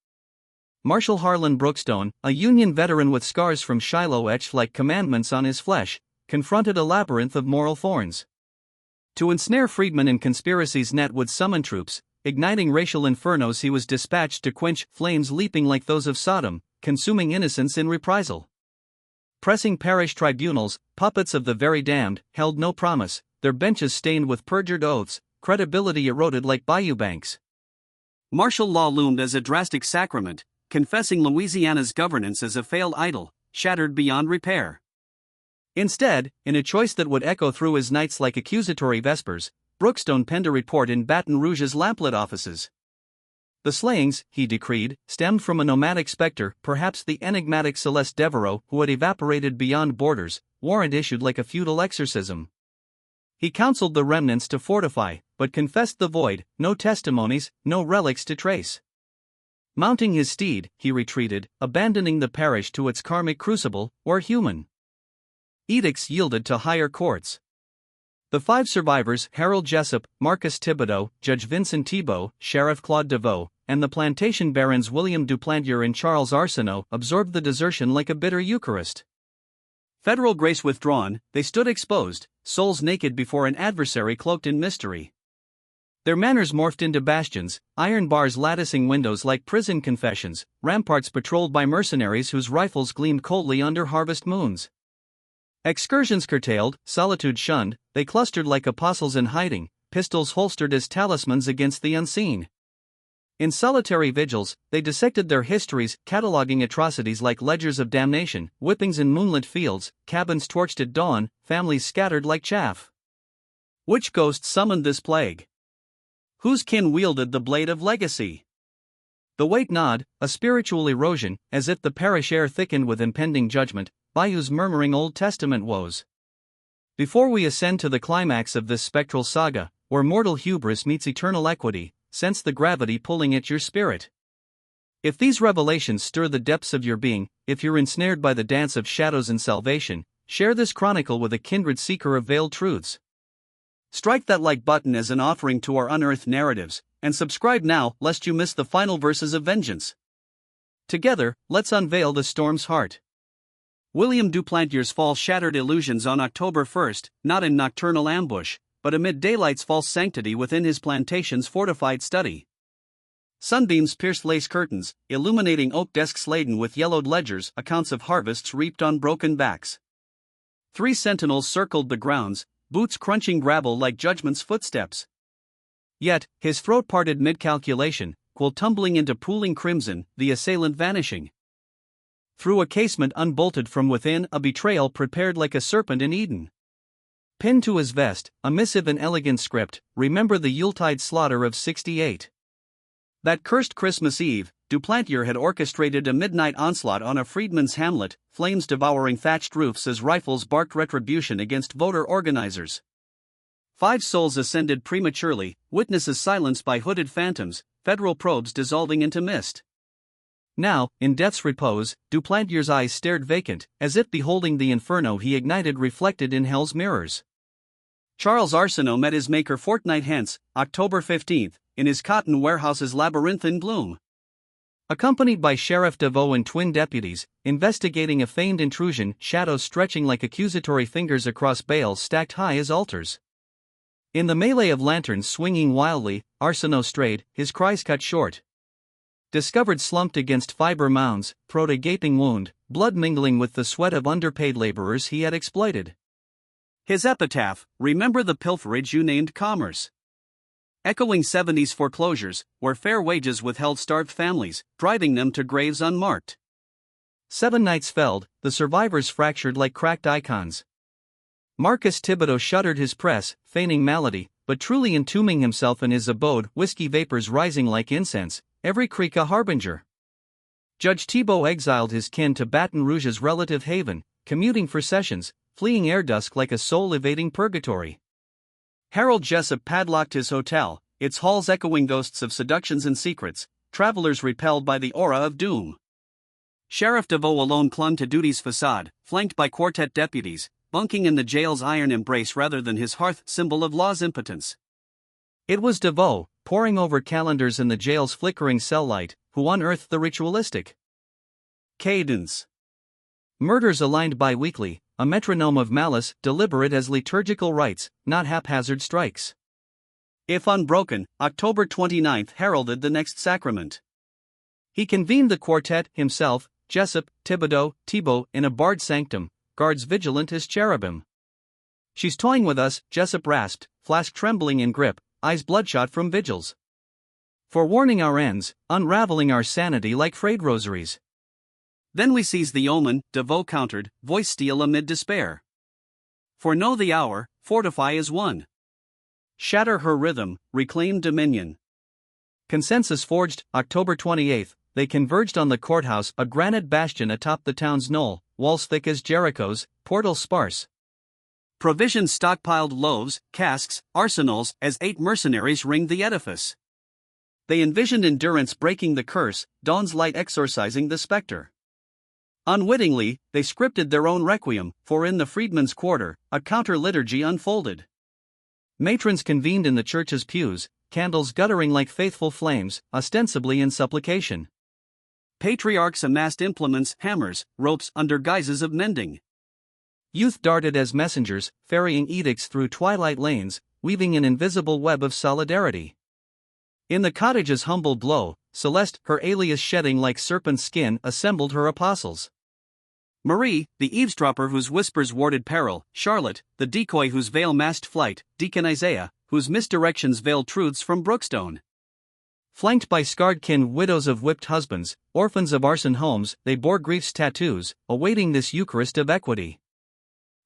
Marshal Harlan Brookstone, a Union veteran with scars from Shiloh etched like commandments on his flesh, confronted a labyrinth of moral thorns. To ensnare freedmen in conspiracy's net would summon troops, igniting racial infernos he was dispatched to quench, flames leaping like those of Sodom, consuming innocence in reprisal. Pressing parish tribunals, puppets of the very damned, held no promise, their benches stained with perjured oaths, credibility eroded like bayou banks. Martial law loomed as a drastic sacrament, confessing Louisiana's governance as a failed idol, shattered beyond repair. Instead, in a choice that would echo through his nights like accusatory vespers, Brookstone penned a report in Baton Rouge's lamplit offices. The slayings, he decreed, stemmed from a nomadic specter, perhaps the enigmatic Celeste Devereaux, who had evaporated beyond borders, warrant issued like a feudal exorcism. He counseled the remnants to fortify, but confessed the void, no testimonies, no relics to trace. Mounting his steed, he retreated, abandoning the parish to its karmic crucible, or human. Edicts yielded to higher courts. The 5 survivors, Harold Jessup, Marcus Thibodeau, Judge Vincent Thibault, Sheriff Claude Deveau, and the plantation barons William Duplantier and Charles Arsenault, absorbed the desertion like a bitter Eucharist. Federal grace withdrawn, they stood exposed, souls naked before an adversary cloaked in mystery. Their manners morphed into bastions, iron bars latticing windows like prison confessions, ramparts patrolled by mercenaries whose rifles gleamed coldly under harvest moons. Excursions curtailed, solitude shunned, they clustered like apostles in hiding, pistols holstered as talismans against the unseen. In solitary vigils, they dissected their histories, cataloging atrocities like ledgers of damnation, whippings in moonlit fields, cabins torched at dawn, families scattered like chaff. Which ghost summoned this plague? Whose kin wielded the blade of legacy? The weight gnawed, a spiritual erosion, as if the parish air thickened with impending judgment, bayous murmuring Old Testament woes. Before we ascend to the climax of this spectral saga, where mortal hubris meets eternal equity, sense the gravity pulling at your spirit. If these revelations stir the depths of your being, if you're ensnared by the dance of shadows and salvation, share this chronicle with a kindred seeker of veiled truths. Strike that like button as an offering to our unearthed narratives, and subscribe now lest you miss the final verses of vengeance. Together, let's unveil the storm's heart. William Duplantier's fall shattered illusions on October 1st, not in nocturnal ambush, but amid daylight's false sanctity within his plantation's fortified study. Sunbeams pierced lace curtains, illuminating oak desks laden with yellowed ledgers, accounts of harvests reaped on broken backs. 3 sentinels circled the grounds, boots crunching gravel like judgment's footsteps. Yet, his throat parted mid-calculation, quill tumbling into pooling crimson, the assailant vanishing. Through a casement unbolted from within, a betrayal prepared like a serpent in Eden. Pinned to his vest, a missive in elegant script, remember the Yuletide slaughter of '68. That cursed Christmas Eve, Duplantier had orchestrated a midnight onslaught on a freedman's hamlet, flames devouring thatched roofs as rifles barked retribution against voter organizers. 5 souls ascended prematurely, witnesses silenced by hooded phantoms, federal probes dissolving into mist. Now, in death's repose, Duplantier's eyes stared vacant, as if beholding the inferno he ignited reflected in hell's mirrors. Charles Arsenault met his maker fortnight hence, October 15th, in his cotton warehouse's labyrinthine gloom. Accompanied by Sheriff Deveau and twin deputies, investigating a feigned intrusion, shadows stretching like accusatory fingers across bales stacked high as altars. In the melee of lanterns swinging wildly, Arsenault strayed, his cries cut short. Discovered slumped against fiber mounds, throat a gaping wound, blood mingling with the sweat of underpaid laborers he had exploited. His epitaph, remember the pilferage you named commerce. Echoing 70s foreclosures, where fair wages withheld starved families, driving them to graves unmarked. 7 nights felled, the survivors fractured like cracked icons. Marcus Thibodeau shuddered his press, feigning malady, but truly entombing himself in his abode, whiskey vapors rising like incense, every creak a harbinger. Judge Thibault exiled his kin to Baton Rouge's relative haven, commuting for sessions, fleeing air dusk like a soul-evading purgatory. Harold Jessup padlocked his hotel, its halls echoing ghosts of seductions and secrets, travelers repelled by the aura of doom. Sheriff DeVoe alone clung to duty's facade, flanked by quartet deputies, bunking in the jail's iron embrace rather than his hearth symbol of law's impotence. It was DeVoe, poring over calendars in the jail's flickering cell light, who unearthed the ritualistic cadence. Murders aligned bi-weekly, a metronome of malice, deliberate as liturgical rites, not haphazard strikes. If unbroken, October 29 heralded the next sacrament. He convened the quartet, himself, Jessup, Thibault, in a barred sanctum, guards vigilant as cherubim. "She's toying with us," Jessup rasped, flask trembling in grip, eyes bloodshot from vigils. "Forewarning our ends, unraveling our sanity like frayed rosaries." "Then we seize the omen," DeVoe countered, voice steel amid despair. "For know the hour, fortify as one. Shatter her rhythm, reclaim dominion." Consensus forged, October 28, they converged on the courthouse, a granite bastion atop the town's knoll, walls thick as Jericho's, portals sparse. Provisions stockpiled, loaves, casks, arsenals, as 8 mercenaries ringed the edifice. They envisioned endurance breaking the curse, dawn's light exorcising the specter. Unwittingly, they scripted their own requiem, for in the freedmen's quarter, a counter-liturgy unfolded. Matrons convened in the church's pews, candles guttering like faithful flames, ostensibly in supplication. Patriarchs amassed implements, hammers, ropes, under guises of mending. Youth darted as messengers, ferrying edicts through twilight lanes, weaving an invisible web of solidarity. In the cottage's humble glow, Celeste, her alias shedding like serpent skin, assembled her apostles. Marie, the eavesdropper whose whispers warded peril, Charlotte, the decoy whose veil masked flight, Deacon Isaiah, whose misdirections veiled truths from Brookstone. Flanked by scarred kin, widows of whipped husbands, orphans of arson homes, they bore grief's tattoos, awaiting this Eucharist of equity.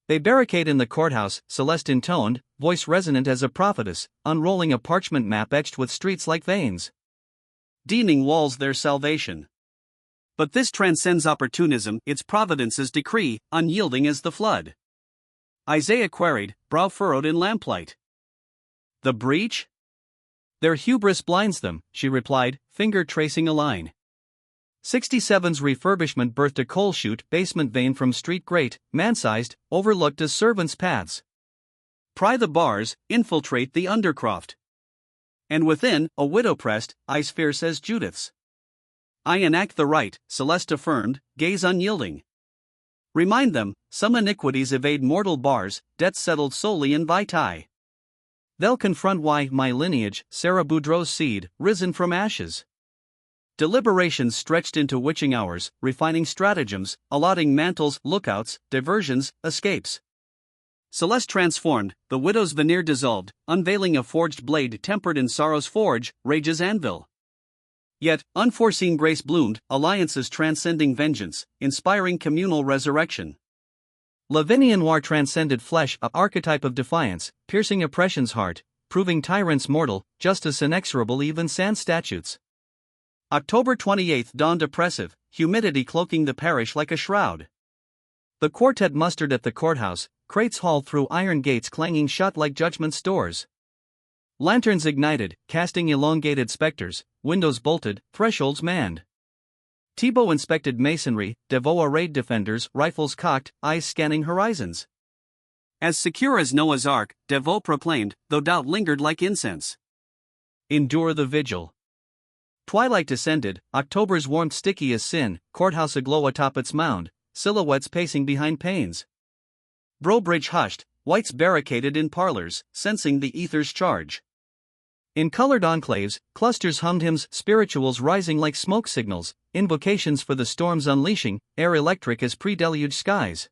"They barricade in the courthouse," Celeste intoned, voice resonant as a prophetess, unrolling a parchment map etched with streets like veins. "Deeming walls their salvation. But this transcends opportunism, it's providence's decree, unyielding as the flood." Isaiah queried, brow furrowed in lamplight. "The breach?" "Their hubris blinds them," she replied, finger tracing a line. 67's refurbishment birthed a coal chute basement vein from street grate, man-sized, overlooked as servants' paths. Pry the bars, infiltrate the undercroft. And within, a widow pressed, eyes fierce as Judith's. "I enact the right," Celeste affirmed, gaze unyielding. "Remind them, some iniquities evade mortal bars, debts settled solely in vitae. They'll confront why my lineage, Sarah Boudreaux's seed, risen from ashes." Deliberations stretched into witching hours, refining stratagems, allotting mantles, lookouts, diversions, escapes. Celeste transformed, the widow's veneer dissolved, unveiling a forged blade tempered in sorrow's forge, rage's anvil. Yet, unforeseen grace bloomed, alliances transcending vengeance, inspiring communal resurrection. Lav Noir transcended flesh, a archetype of defiance, piercing oppression's heart, proving tyrants mortal, justice inexorable even sans statutes. October 28 dawned oppressive, humidity cloaking the parish like a shroud. The quartet mustered at the courthouse, crates hauled through iron gates clanging shut like judgment's doors. Lanterns ignited, casting elongated specters, windows bolted, thresholds manned. Thibault inspected masonry, DeVoe arrayed defenders, rifles cocked, eyes scanning horizons. As secure as Noah's Ark, DeVoe proclaimed, though doubt lingered like incense. Endure the vigil. Twilight descended, October's warmth sticky as sin, courthouse aglow atop its mound, silhouettes pacing behind panes. Brobridge hushed, whites barricaded in parlors, sensing the ether's charge. In colored enclaves, clusters hummed hymns, spirituals rising like smoke signals, invocations for the storm's unleashing, air electric as pre-deluge skies.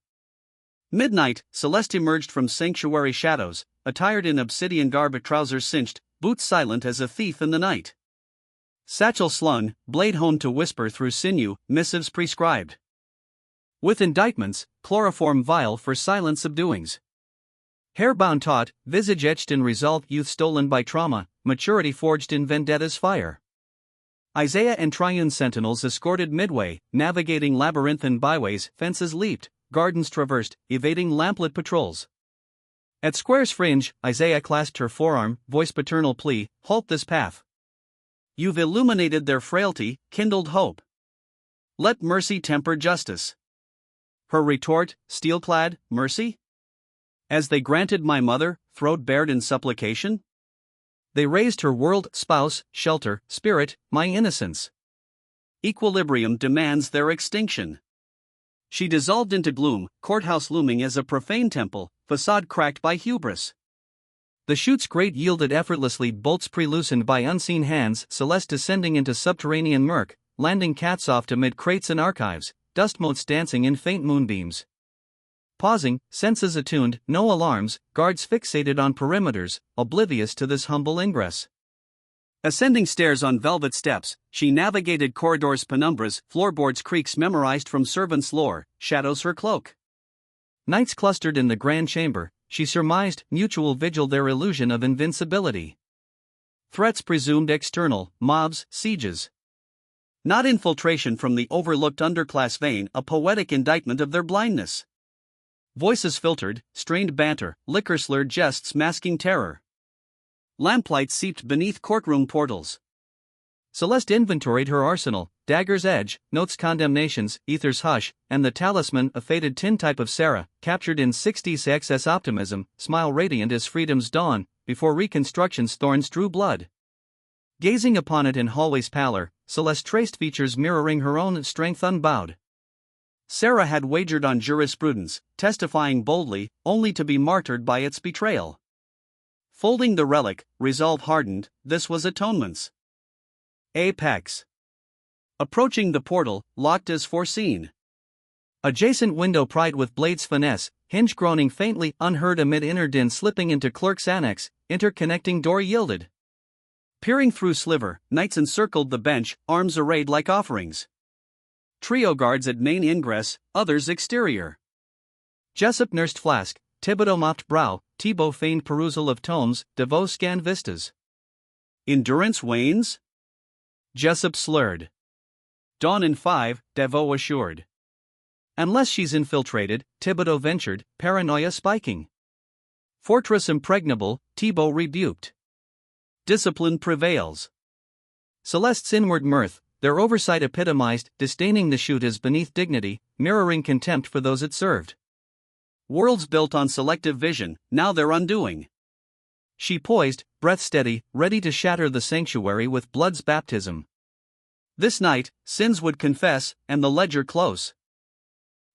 Midnight, Celeste emerged from sanctuary shadows, attired in obsidian garb, trousers cinched, boots silent as a thief in the night. Satchel slung, blade honed to whisper through sinew, missives prescribed. With indictments, chloroform vial for silent subduings. Hair bound taut, visage etched in resolve, youth stolen by trauma, maturity forged in vendetta's fire. Isaiah and Triune sentinels escorted midway, navigating labyrinthine byways, fences leaped, gardens traversed, evading lamplit patrols. At Square's fringe, Isaiah clasped her forearm, voice paternal plea, halt this path. You've illuminated their frailty, kindled hope. Let mercy temper justice. Her retort, steel-clad, mercy? As they granted my mother, throat bared in supplication? They raised her world, spouse, shelter, spirit, my innocence. Equilibrium demands their extinction. She dissolved into gloom, courthouse looming as a profane temple, facade cracked by hubris. The chute's grate yielded effortlessly, bolts pre-loosened by unseen hands, Celeste descending into subterranean murk, landing catsoft amid crates and archives, dust motes dancing in faint moonbeams. Pausing, senses attuned, no alarms, guards fixated on perimeters, oblivious to this humble ingress. Ascending stairs on velvet steps, she navigated corridors, penumbras, floorboards, creaks memorized from servants' lore, shadows her cloak. Knights clustered in the grand chamber, she surmised, mutual vigil their illusion of invincibility. Threats presumed external, mobs, sieges. Not infiltration from the overlooked underclass vein, a poetic indictment of their blindness. Voices filtered, strained banter, liquor-slurred jests masking terror. Lamplight seeped beneath courtroom portals. Celeste inventoried her arsenal, dagger's edge, notes condemnations, ether's hush, and the talisman, a faded tintype of Sarah, captured in 60s excess optimism, smile radiant as freedom's dawn, before Reconstruction's thorns drew blood. Gazing upon it in hallway's pallor, Celeste traced features mirroring her own strength unbowed. Sarah had wagered on jurisprudence, testifying boldly, only to be martyred by its betrayal. Folding the relic, resolve hardened, this was atonement's apex. Approaching the portal, locked as foreseen. Adjacent window pried with blade's finesse, hinge groaning faintly, unheard amid inner din, slipping into clerk's annex, interconnecting door yielded. Peering through sliver, knights encircled the bench, arms arrayed like offerings. Trio guards at main ingress, others exterior. Jessup nursed flask, Thibodeau mopped brow, Thibault feigned perusal of tomes, DeVoe scanned vistas. Endurance wanes? Jessup slurred. Dawn in 5, DeVoe assured. Unless she's infiltrated, Thibodeau ventured, paranoia spiking. Fortress impregnable, Thibault rebuked. Discipline prevails. Celeste's inward mirth, their oversight epitomized, disdaining the chute as beneath dignity, mirroring contempt for those it served. Worlds built on selective vision, now they're undoing. She poised, breath steady, ready to shatter the sanctuary with blood's baptism. This night, sins would confess, and the ledger close.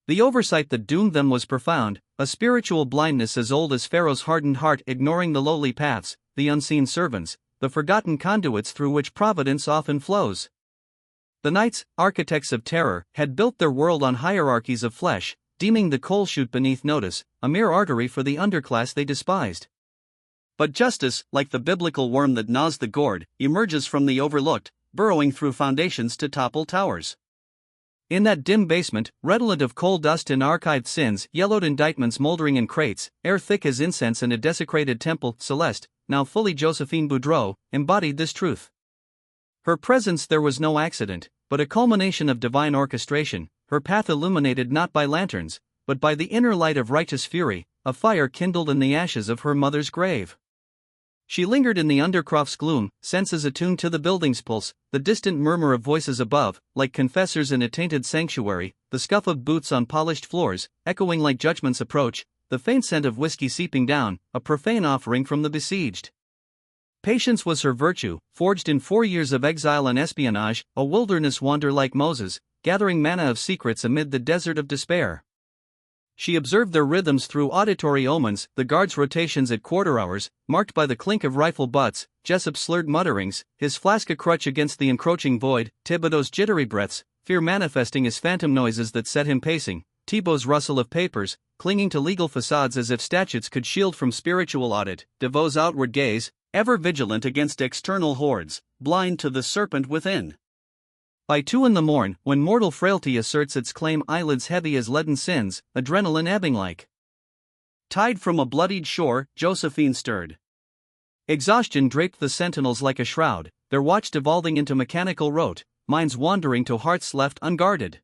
The oversight that doomed them was profound, a spiritual blindness as old as Pharaoh's hardened heart, ignoring the lowly paths, the unseen servants, the forgotten conduits through which providence often flows. The knights, architects of terror, had built their world on hierarchies of flesh, deeming the coal chute beneath notice, a mere artery for the underclass they despised. But justice, like the biblical worm that gnaws the gourd, emerges from the overlooked, burrowing through foundations to topple towers. In that dim basement, redolent of coal dust and archived sins, yellowed indictments moldering in crates, air thick as incense in a desecrated temple, Celeste, now fully Josephine Boudreaux, embodied this truth. Her presence there was no accident, but a culmination of divine orchestration, her path illuminated not by lanterns, but by the inner light of righteous fury, a fire kindled in the ashes of her mother's grave. She lingered in the undercroft's gloom, senses attuned to the building's pulse, the distant murmur of voices above, like confessors in a tainted sanctuary, the scuff of boots on polished floors, echoing like judgment's approach, the faint scent of whiskey seeping down, a profane offering from the besieged. Patience was her virtue, forged in 4 years of exile and espionage, a wilderness wanderer like Moses, gathering manna of secrets amid the desert of despair. She observed their rhythms through auditory omens, the guards' rotations at quarter hours, marked by the clink of rifle butts, Jessup's slurred mutterings, his flask a crutch against the encroaching void, Thibodeau's jittery breaths, fear manifesting as phantom noises that set him pacing, Thibault's rustle of papers, clinging to legal facades as if statutes could shield from spiritual audit, Devoe's outward gaze, ever vigilant against external hordes, blind to the serpent within. By 2 a.m, when mortal frailty asserts its claim, eyelids heavy as leaden sins, adrenaline ebbing like tide from a bloodied shore, Josephine stirred. Exhaustion draped the sentinels like a shroud, their watch devolving into mechanical rote, minds wandering to hearts left unguarded.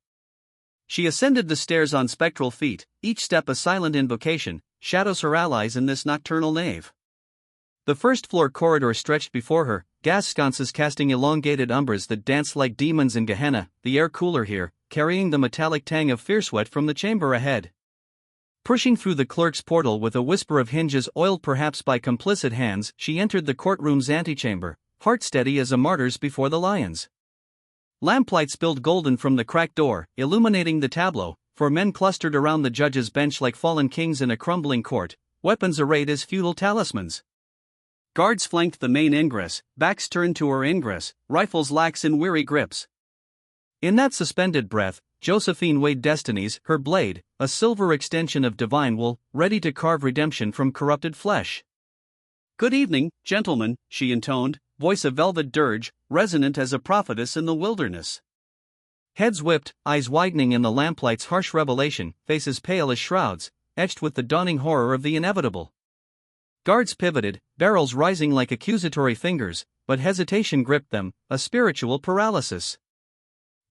She ascended the stairs on spectral feet, each step a silent invocation, shadows her allies in this nocturnal nave. The first-floor corridor stretched before her, gas sconces casting elongated umbras that danced like demons in Gehenna, the air cooler here, carrying the metallic tang of fear sweat from the chamber ahead. Pushing through the clerk's portal with a whisper of hinges oiled perhaps by complicit hands, she entered the courtroom's antechamber, heart steady as a martyr's before the lions. Lamplight spilled golden from the cracked door, illuminating the tableau, for men clustered around the judge's bench like fallen kings in a crumbling court, weapons arrayed as feudal talismans. Guards flanked the main ingress, backs turned to her ingress, rifles lax in weary grips. In that suspended breath, Josephine weighed destinies, her blade, a silver extension of divine wool, ready to carve redemption from corrupted flesh. "Good evening, gentlemen," she intoned, voice a velvet dirge, resonant as a prophetess in the wilderness. Heads whipped, eyes widening in the lamplight's harsh revelation, faces pale as shrouds, etched with the dawning horror of the inevitable. Guards pivoted, barrels rising like accusatory fingers, but hesitation gripped them, a spiritual paralysis.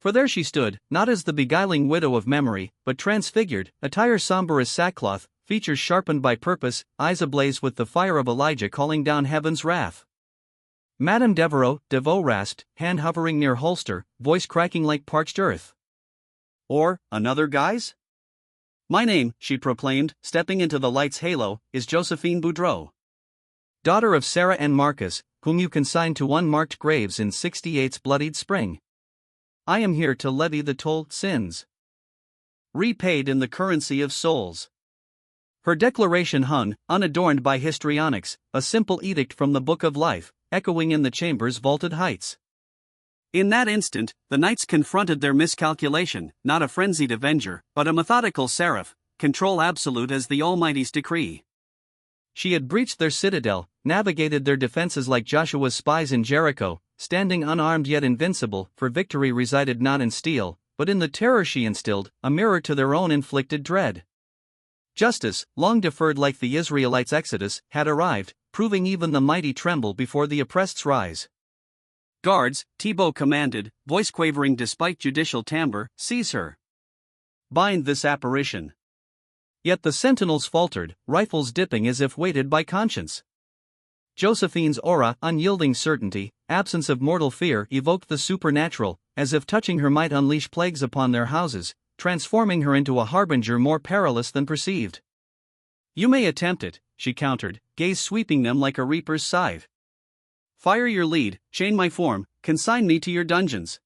For there she stood, not as the beguiling widow of memory, but transfigured, attire somber as sackcloth, features sharpened by purpose, eyes ablaze with the fire of Elijah calling down heaven's wrath. "Madame Devoe rasped, hand hovering near holster, voice cracking like parched earth. "Or, another guise? My name," she proclaimed, stepping into the light's halo, "is Josephine Boudreaux. Daughter of Sarah and Marcus, whom you consigned to unmarked graves in 68's bloodied spring. I am here to levy the toll, sins repaid in the currency of souls." Her declaration hung, unadorned by histrionics, a simple edict from the book of life, echoing in the chamber's vaulted heights. In that instant, the knights confronted their miscalculation, not a frenzied avenger, but a methodical seraph, control absolute as the Almighty's decree. She had breached their citadel, navigated their defenses like Joshua's spies in Jericho, standing unarmed yet invincible, for victory resided not in steel, but in the terror she instilled, a mirror to their own inflicted dread. Justice, long deferred like the Israelites' exodus, had arrived, proving even the mighty tremble before the oppressed's rise. "Guards," Thibault commanded, voice quavering despite judicial timbre, "seize her. Bind this apparition." Yet the sentinels faltered, rifles dipping as if weighted by conscience. Josephine's aura, unyielding certainty, absence of mortal fear, evoked the supernatural, as if touching her might unleash plagues upon their houses, transforming her into a harbinger more perilous than perceived. "You may attempt it," she countered, gaze sweeping them like a reaper's scythe. "Fire your lead, chain my form, consign me to your dungeons.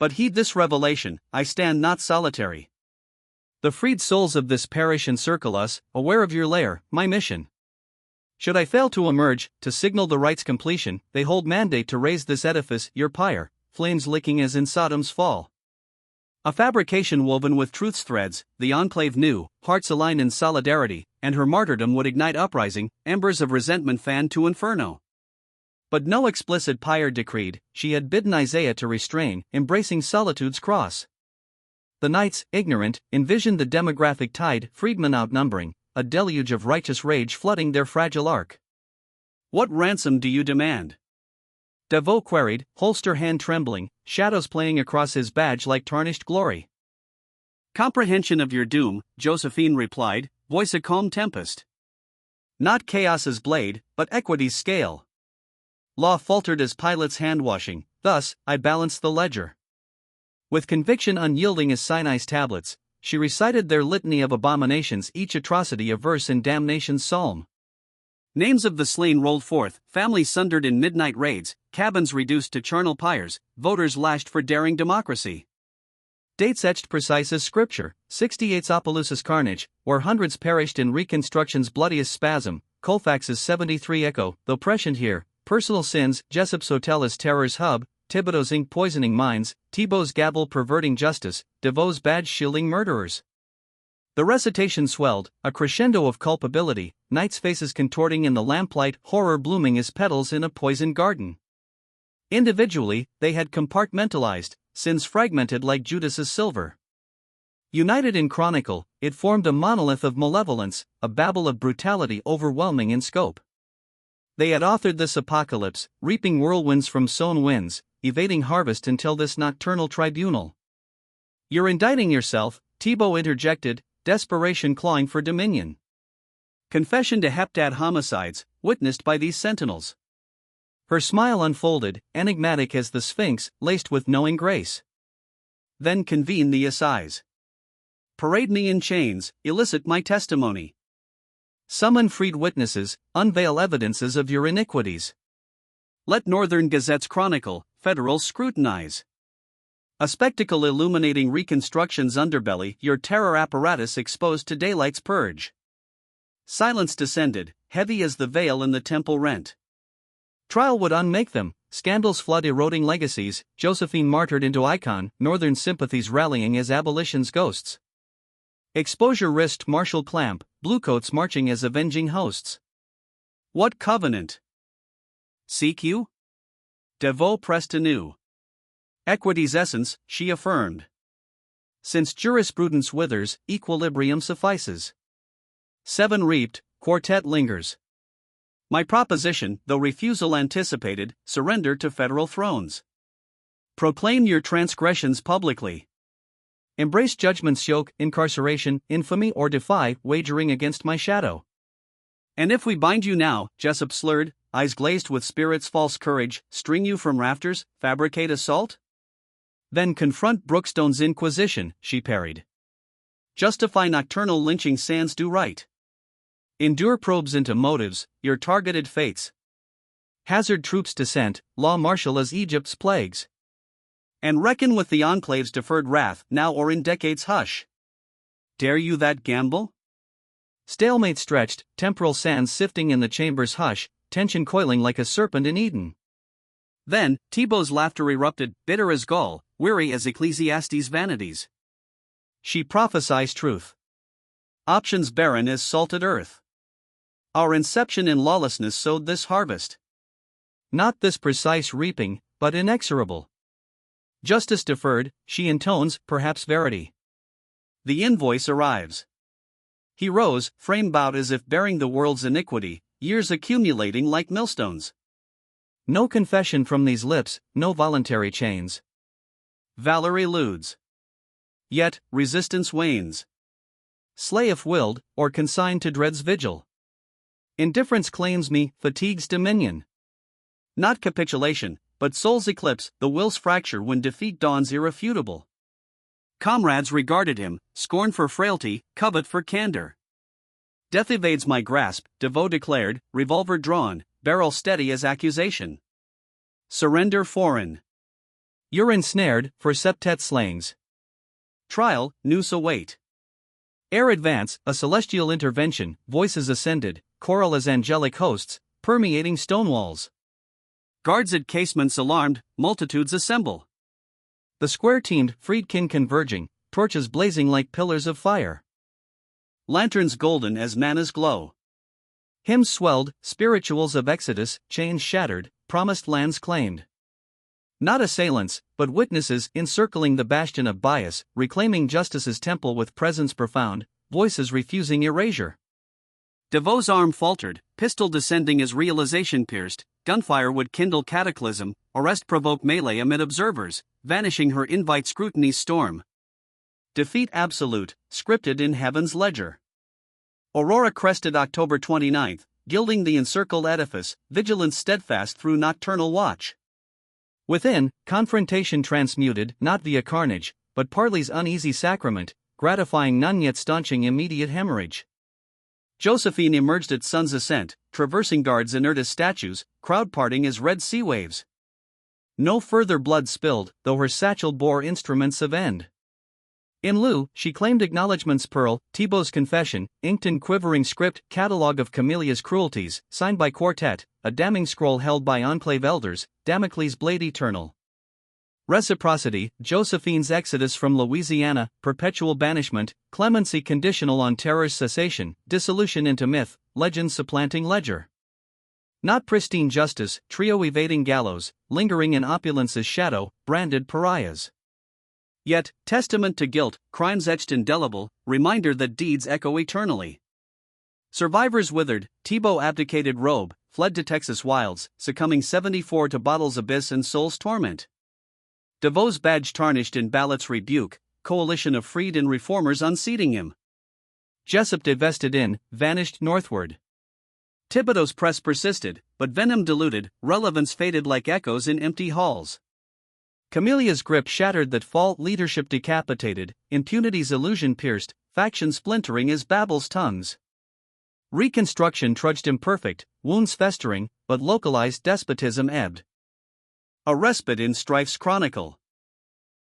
But heed this revelation, I stand not solitary. The freed souls of this parish encircle us, aware of your lair, my mission. Should I fail to emerge, to signal the rite's completion, they hold mandate to raise this edifice, your pyre, flames licking as in Sodom's fall. A fabrication woven with truth's threads, the enclave knew, hearts aligned in solidarity, and her martyrdom would ignite uprising, embers of resentment fanned to inferno. But no explicit pyre decreed, she had bidden Isaiah to restrain, embracing solitude's cross. The knights, ignorant, envisioned the demographic tide, freedmen outnumbering, a deluge of righteous rage flooding their fragile ark. "What ransom do you demand?" Devoe queried, holster hand trembling, shadows playing across his badge like tarnished glory. "Comprehension of your doom," Josephine replied, voice a calm tempest. "Not chaos's blade, but equity's scale." Law faltered as Pilate's hand-washing, thus, I balanced the ledger. With conviction unyielding as Sinai's tablets, she recited their litany of abominations, each atrocity a verse in damnation's psalm. Names of the slain rolled forth, families sundered in midnight raids, cabins reduced to charnel pyres, voters lashed for daring democracy. Dates etched precise as scripture, 68's Opelousas carnage, where hundreds perished in Reconstruction's bloodiest spasm, Colfax's 73 echo, though prescient here, personal sins, Jessup's hotel as terror's hub, Thibodeau's ink poisoning minds, Thibault's gavel perverting justice, DeVoe's badge shielding murderers. The recitation swelled, a crescendo of culpability, knights' faces contorting in the lamplight, horror blooming as petals in a poisoned garden. Individually, they had compartmentalized, sins fragmented like Judas's silver. United in chronicle, it formed a monolith of malevolence, a babel of brutality overwhelming in scope. They had authored this apocalypse, reaping whirlwinds from sown winds, evading harvest until this nocturnal tribunal. You're indicting yourself, Thibault interjected, desperation clawing for dominion. Confession to heptad homicides, witnessed by these sentinels. Her smile unfolded, enigmatic as the Sphinx, laced with knowing grace. Then convene the assize. Parade me in chains, elicit my testimony. Summon freed witnesses, unveil evidences of your iniquities. Let Northern Gazettes chronicle, federals scrutinize. A spectacle illuminating Reconstruction's underbelly, your terror apparatus exposed to daylight's purge. Silence descended, heavy as the veil in the temple rent. Trial would unmake them, scandals flood eroding legacies, Josephine martyred into icon, Northern sympathies rallying as abolition's ghosts. Exposure risked martial clamp, bluecoats marching as avenging hosts. What covenant? Seek you? DeVoe pressed anew. Equity's essence, she affirmed. Since jurisprudence withers, equilibrium suffices. 7 reaped, quartet lingers. My proposition, though refusal anticipated, surrender to federal thrones. Proclaim your transgressions publicly. Embrace judgment's yoke, incarceration, infamy, or defy wagering against my shadow. And if we bind you now, Jessup slurred, eyes glazed with spirit's false courage, string you from rafters, fabricate assault? Then confront Brookstone's inquisition, she parried. Justify nocturnal lynching sans do right. Endure probes into motives, your targeted fates. Hazard troops descent, law martial as Egypt's plagues. And reckon with the enclave's deferred wrath, now or in decades hush. Dare you that gamble? Stalemate stretched, temporal sands sifting in the chamber's hush, tension coiling like a serpent in Eden. Then, Thibault's laughter erupted, bitter as gall, weary as Ecclesiastes' vanities. She prophesies truth. Options barren as salted earth. Our inception in lawlessness sowed this harvest. Not this precise reaping, but inexorable. Justice deferred, she intones, perhaps verity. The invoice arrives. He rose, frame bowed as if bearing the world's iniquity, years accumulating like millstones. No confession from these lips, no voluntary chains. Valor eludes. Yet, resistance wanes. Slay if willed, or consigned to dread's vigil. Indifference claims me, fatigue's dominion. Not capitulation, but soul's eclipse, the will's fracture when defeat dawns irrefutable. Comrades regarded him, scorn for frailty, covet for candor. Death evades my grasp, DeVoe declared, revolver drawn, barrel steady as accusation. Surrender foreign. You're ensnared, for septet slayings. Trial, noose await. Air advance, a celestial intervention, voices ascended, choral as angelic hosts, permeating stone walls. Guards at casements alarmed, multitudes assemble. The square teamed, freedkin converging, torches blazing like pillars of fire. Lanterns golden as manna's glow. Hymns swelled, spirituals of Exodus, chains shattered, promised lands claimed. Not assailants, but witnesses encircling the bastion of bias, reclaiming justice's temple with presence profound, voices refusing erasure. DeVoe's arm faltered, pistol descending as realization pierced, gunfire would kindle cataclysm, arrest provoke melee amid observers, vanishing her invite scrutiny's storm. Defeat absolute, scripted in heaven's ledger. Aurora crested October 29, gilding the encircled edifice, vigilance steadfast through nocturnal watch. Within, confrontation transmuted, not via carnage, but parley's uneasy sacrament, gratifying none yet staunching immediate hemorrhage. Josephine emerged at sun's ascent, traversing guards inert as statues, crowd parting as red sea waves. No further blood spilled, though her satchel bore instruments of end. In lieu, she claimed acknowledgments Pearl, Thibault's confession, inked in quivering script, catalogue of Camelia's cruelties, signed by Quartet, a damning scroll held by enclave elders, Damocles' blade eternal. Reciprocity, Josephine's exodus from Louisiana, perpetual banishment, clemency conditional on terror's cessation, dissolution into myth, legend supplanting ledger. Not pristine justice, trio evading gallows, lingering in opulence's shadow, branded pariahs. Yet, testament to guilt, crimes etched indelible, reminder that deeds echo eternally. Survivors withered, Thibault abdicated robe, fled to Texas wilds, succumbing 74 to bottle's abyss and soul's torment. DeVoe's badge tarnished in ballot's rebuke, coalition of freed and reformers unseating him. Jessup divested in, vanished northward. Thibodeau's press persisted, but venom diluted, relevance faded like echoes in empty halls. Camelia's grip shattered that fall, leadership decapitated, impunity's illusion pierced, faction splintering as Babel's tongues. Reconstruction trudged imperfect, wounds festering, but localized despotism ebbed. A respite in strife's chronicle.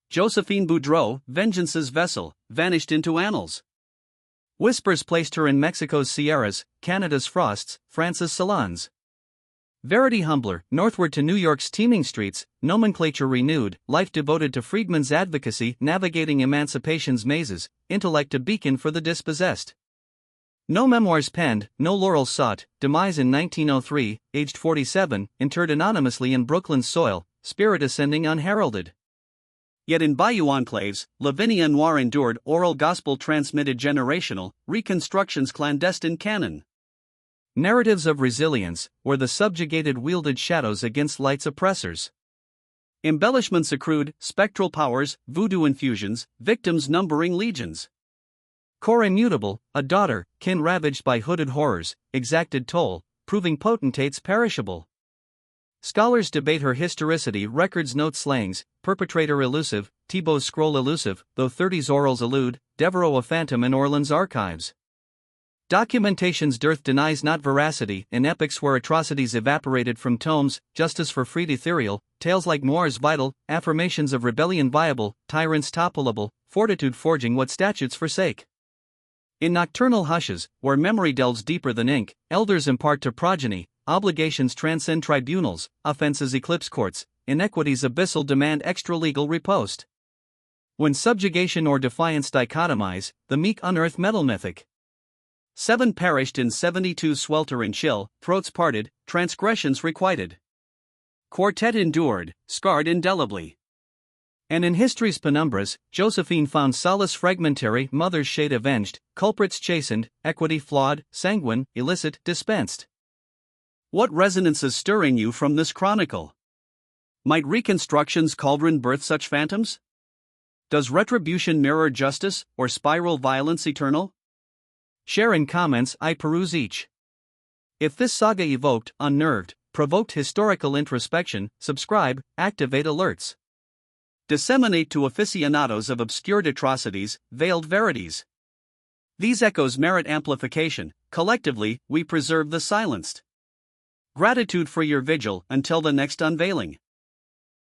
Josephine Boudreaux, vengeance's vessel, vanished into annals. Whispers placed her in Mexico's Sierras, Canada's frosts, France's salons. Verity humbler, northward to New York's teeming streets, nomenclature renewed, life devoted to freedmen's advocacy, navigating emancipation's mazes, intellect a beacon for the dispossessed. No memoirs penned, no laurels sought, demise in 1903, aged 47, interred anonymously in Brooklyn's soil, spirit ascending unheralded. Yet in bayou enclaves, Lav Noir endured oral gospel transmitted generational, Reconstruction's clandestine canon. Narratives of resilience, where the subjugated wielded shadows against light's oppressors. Embellishments accrued, spectral powers, voodoo infusions, victims numbering legions. Core immutable, a daughter, kin ravaged by hooded horrors, exacted toll, proving potentates perishable. Scholars debate her historicity, records note slangs, perpetrator elusive, Thibault's scroll elusive, though 30's orals elude, Devereaux a phantom in Orland's archives. Documentation's dearth denies not veracity, in epics where atrocities evaporated from tomes, justice for freed ethereal, tales like Noir's vital, affirmations of rebellion viable, tyrants toppleable, fortitude forging what statutes forsake. In nocturnal hushes, where memory delves deeper than ink, elders impart to progeny, obligations transcend tribunals, offenses eclipse courts, inequities abyssal demand extra-legal riposte. When subjugation or defiance dichotomize, the meek unearth metal mythic. 7 perished in 72 sweltering chill, throats parted, transgressions requited. Quartet endured, scarred indelibly. And in history's penumbras, Josephine found solace fragmentary, mother's shade avenged, culprits chastened, equity flawed, sanguine, illicit, dispensed. What resonances stirring you from this chronicle? Might Reconstruction's cauldron birth such phantoms? Does retribution mirror justice, or spiral violence eternal? Share in comments, I peruse each. If this saga evoked, unnerved, provoked historical introspection, subscribe, activate alerts. Disseminate to aficionados of obscured atrocities, veiled verities. These echoes merit amplification, collectively, we preserve the silenced. Gratitude for your vigil until the next unveiling.